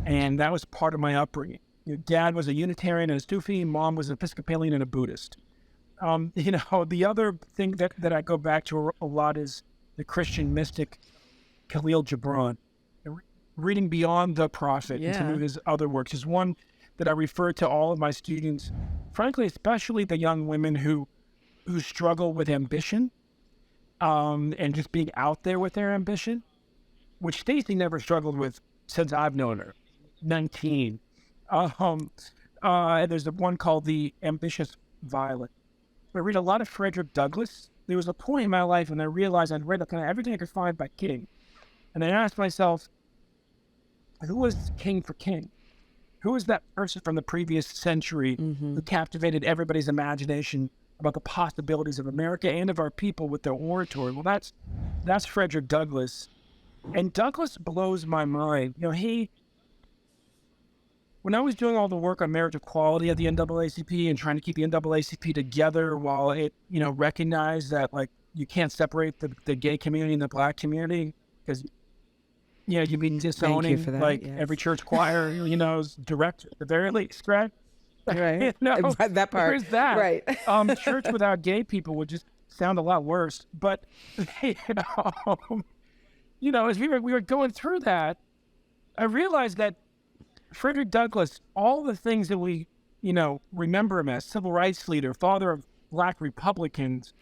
And that was part of my upbringing. Dad was a Unitarian and a Sufi. Mom was an Episcopalian and a Buddhist. The other thing that I go back to a lot is the Christian mystic Khalil Gibran. Reading Beyond the Prophet and some of his other works is one that I refer to all of my students, frankly, especially the young women who struggle with ambition and just being out there with their ambition, which Stacey never struggled with since I've known her, 19. And there's one called The Ambitious Violet. I read a lot of Frederick Douglass. There was a point in my life when I realized I'd read kind of everything I could find by King. And I asked myself, who was King for King? Who was that person from the previous century who captivated everybody's imagination about the possibilities of America and of our people with their oratory? Well, that's Frederick Douglass. And Douglass blows my mind. When I was doing all the work on marriage equality at the NAACP and trying to keep the NAACP together while it, recognized that, you can't separate the gay community and the Black community because, you've been disowning, every church choir, is direct at the very least, right? Right. That part. Where's that? Right. Church without gay people would just sound a lot worse. But, as we were going through that, I realized that Frederick Douglass, all the things that we, remember him as, civil rights leader, father of Black Republicans,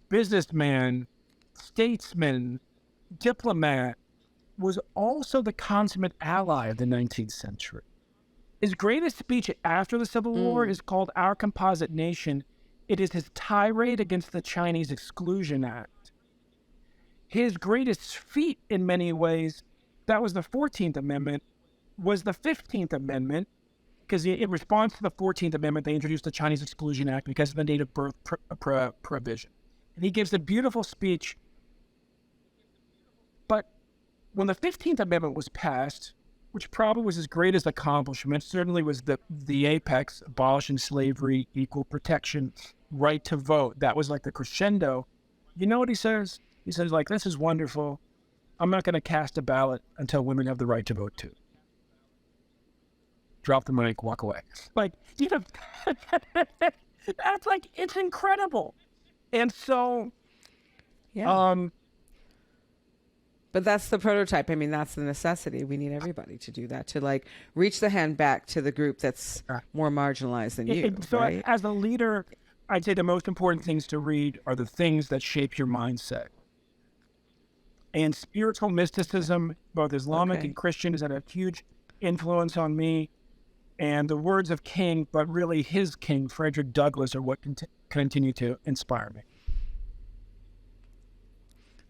businessman, statesman, diplomat, was also the consummate ally of the 19th century. His greatest speech after the Civil War is called Our Composite Nation. It is his tirade against the Chinese Exclusion Act. His greatest feat in many ways, that was the 14th Amendment, was the 15th Amendment, because in response to the 14th Amendment, they introduced the Chinese Exclusion Act because of the native birth provision. And he gives a beautiful speech. But when the 15th Amendment was passed, which probably was his greatest accomplishment, certainly was the apex, abolishing slavery, equal protection, right to vote. That was like the crescendo. You know what he says? He says, this is wonderful. I'm not going to cast a ballot until women have the right to vote too. Drop the mic, walk away. That's it's incredible. And so, but that's the prototype. I mean, that's the necessity. We need everybody to do that, to reach the hand back to the group that's more marginalized than you. Right? As a leader, I'd say the most important things to read are the things that shape your mindset. And spiritual mysticism, both Islamic and Christian, has had a huge influence on me. And the words of King, but really his king, Frederick Douglass, are what continue to inspire me.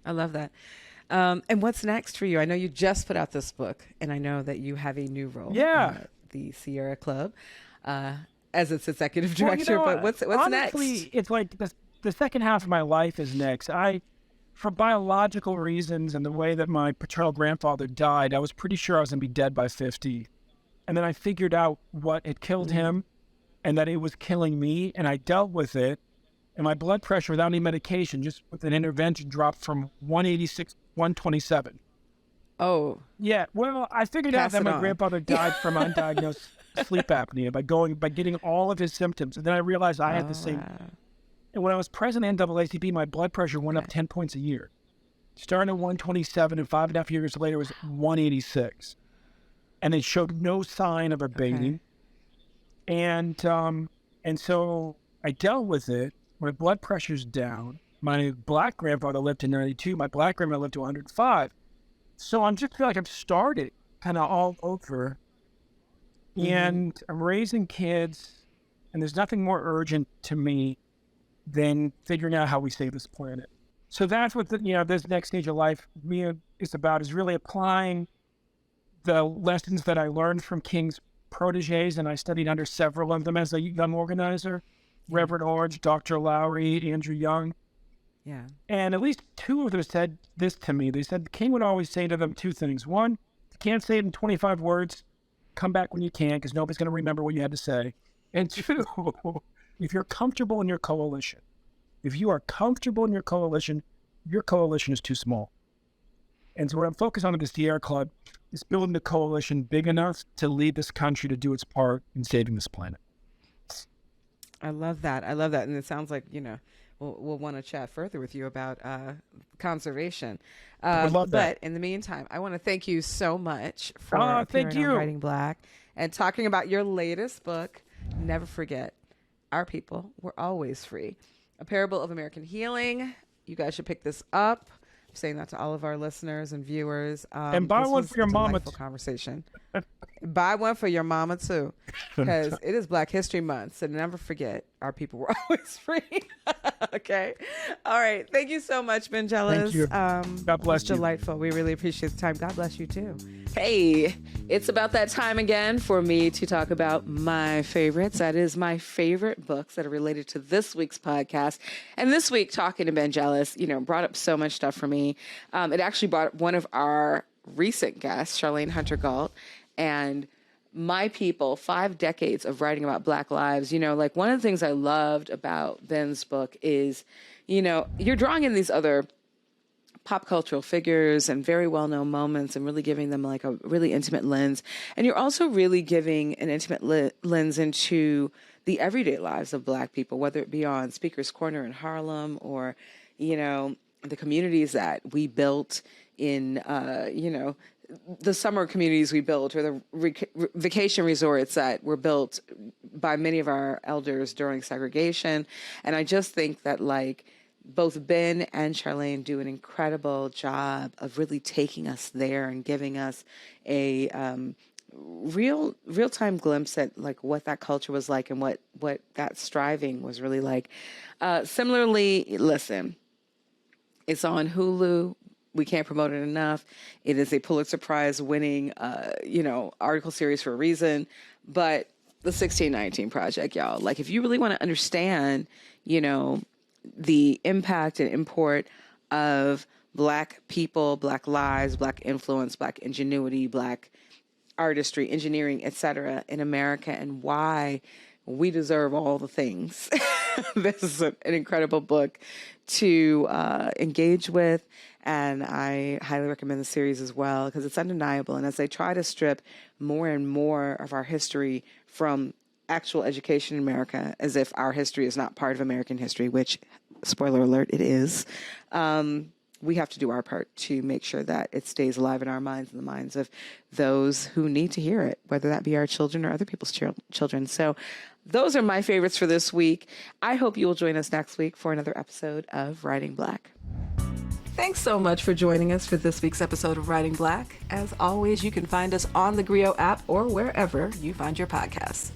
I love that. And what's next for you? I know you just put out this book, and I know that you have a new role. The Sierra Club, as its executive director. But what's honestly, next? It's the second half of my life is next. For biological reasons and the way that my paternal grandfather died, I was pretty sure I was going to be dead by 50. And then I figured out what had killed him and that it was killing me, and I dealt with it. And my blood pressure without any medication, just with an intervention, dropped from 186 to 127. Oh. Yeah, well, I figured out that my grandfather died from undiagnosed sleep apnea by getting all of his symptoms. And then I realized I had the same. Wow. And when I was president of NAACP, my blood pressure went up 10 points a year. Starting at 127, and 5.5 years later, it was 186. And it showed no sign of abating. And so I dealt with it. My blood pressure's down. My Black grandfather lived to 92. My Black grandmother lived to 105. So I'm just feel like I've started kind of all over. And I'm raising kids, and there's nothing more urgent to me than figuring out how we save this planet. So that's what this next stage of life is about, is really applying the lessons that I learned from King's proteges, and I studied under several of them as a young organizer, Reverend Orange, Dr. Lowry, Andrew Young. Yeah. And at least two of them said this to me. They said King would always say to them two things. One, you can't say it in 25 words. Come back when you can, because nobody's going to remember what you had to say. And two, if you're comfortable in your coalition, if you are comfortable in your coalition is too small. And so what I'm focused on at the Sierra Club is building the coalition big enough to lead this country to do its part in saving this planet. I love that. And it sounds like, we'll want to chat further with you about conservation. I would love that. But in the meantime, I want to thank you so much for thank appearing you. on Writing Black and talking about your latest book, Never Forget, Our People Were Always Free, A Parable of American Healing. You guys should pick this up. I'm saying that to all of our listeners and viewers. And buy one for your mama. Conversation. Buy one for your mama too, because it is Black History Month. So never forget, our people were always free. Okay. All right. Thank you so much, Vangelis. Thank you. God bless you. Delightful. We really appreciate the time. God bless you too. Hey, it's about that time again for me to talk about my favorites. That is my favorite books that are related to this week's podcast. And this week, talking to Vangelis, brought up so much stuff for me. It actually brought up one of our recent guests, Charlene Hunter-Gault, and my people, 5 decades of writing about Black lives. One of the things I loved about Ben's book is, you're drawing in these other pop cultural figures and very well-known moments and really giving them like a really intimate lens. And you're also really giving an intimate lens into the everyday lives of Black people, whether it be on Speaker's Corner in Harlem or, the communities that we built in, the summer communities we built or the vacation resorts that were built by many of our elders during segregation. And I just think that both Ben and Charlene do an incredible job of really taking us there and giving us a real-time glimpse at what that culture was like and what that striving was really like. Similarly, listen, it's on Hulu. We can't promote it enough. It is a Pulitzer Prize winning, article series for a reason. But the 1619 Project, y'all, if you really want to understand, the impact and import of Black people, Black lives, Black influence, Black ingenuity, Black artistry, engineering, etc. in America and why we deserve all the things. This is an incredible book to engage with, and I highly recommend the series as well because it's undeniable. And as they try to strip more and more of our history from actual education in America, as if our history is not part of American history, which, spoiler alert, it is, we have to do our part to make sure that it stays alive in our minds and the minds of those who need to hear it, whether that be our children or other people's children. So those are my favorites for this week. I hope you will join us next week for another episode of Writing Black. Thanks so much for joining us for this week's episode of Writing Black. As always, you can find us on the TheGrio app or wherever you find your podcasts.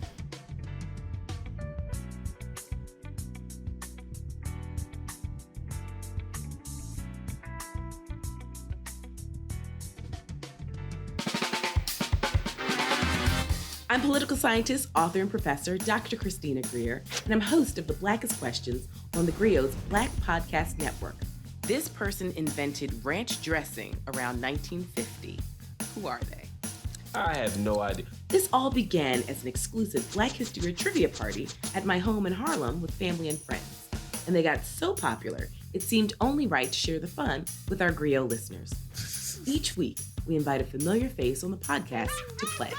I'm political scientist, author, and professor Dr. Christina Greer, and I'm host of The Blackest Questions on theGrio's Black Podcast Network. This person invented ranch dressing around 1950. Who are they? I have no idea. This all began as an exclusive Black History trivia party at my home in Harlem with family and friends. And they got so popular, it seemed only right to share the fun with our Grio listeners. Each week, we invite a familiar face on the podcast to play.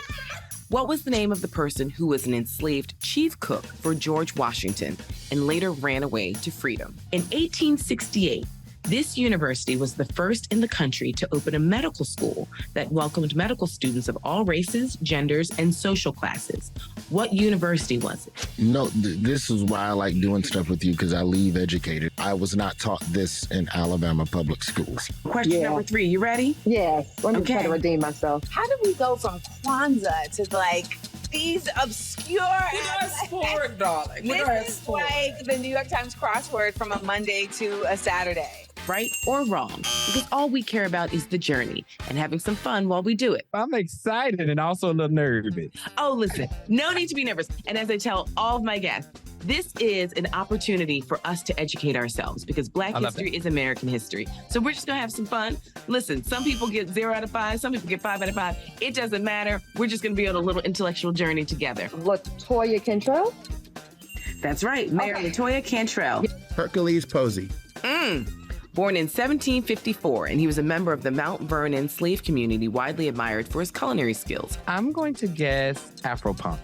What was the name of the person who was an enslaved chief cook for George Washington and later ran away to freedom? In 1868, this university was the first in the country to open a medical school that welcomed medical students of all races, genders, and social classes. What university was it? No, this is why I like doing stuff with you, because I leave educated. I was not taught this in Alabama public schools. Question number 3, you ready? Yes. Let me try to Okay. redeem myself. How did we go from Kwanzaa to these obscure Sport, darling. This is like the New York Times crossword from a Monday to a Saturday. Right or wrong? Because all we care about is the journey and having some fun while we do it. I'm excited and also a little nervous. Oh, listen, no need to be nervous. And as I tell all of my guests, this is an opportunity for us to educate ourselves because Black history is American history. So we're just going to have some fun. Listen, some people get 0 out of 5. Some people get 5 out of 5. It doesn't matter. We're just going to be on a little intellectual journey together. LaToya Kentrell. That's right, Mayor LaToya Cantrell. Hercules Posey. Born in 1754, and he was a member of the Mount Vernon slave community, widely admired for his culinary skills. I'm going to guess Afro-punk.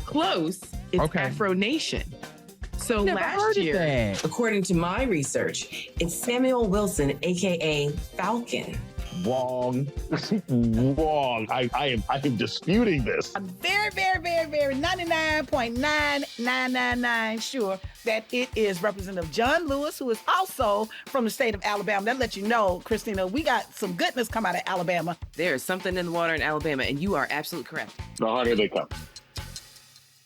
Close. It's Afro Nation. So last year, according to my research, it's Samuel Wilson, aka Falcon. Wrong. Wrong. I am disputing this. I'm very 99.9999 sure that it is Representative John Lewis, who is also from the state of Alabama. That lets you know, Christina, we got some goodness come out of Alabama. There is something in the water in Alabama, and you are absolutely correct. The harder they come.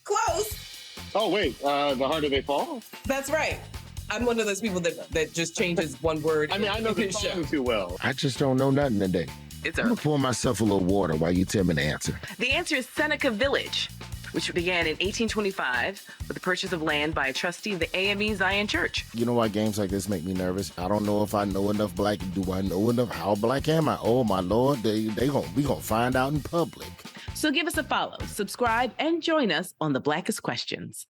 Close. Oh, wait. The harder they fall? That's right. I'm one of those people that just changes one word. I mean, I know the song too well. I just don't know nothing today. It's I'm going to pour myself a little water while you tell me the answer. The answer is Seneca Village, which began in 1825 with the purchase of land by a trustee of the AME Zion Church. You know why games like this make me nervous? I don't know if I know enough black. Do I know enough? How we gonna find out in public. So give us a follow, subscribe, and join us on the Blackest Questions.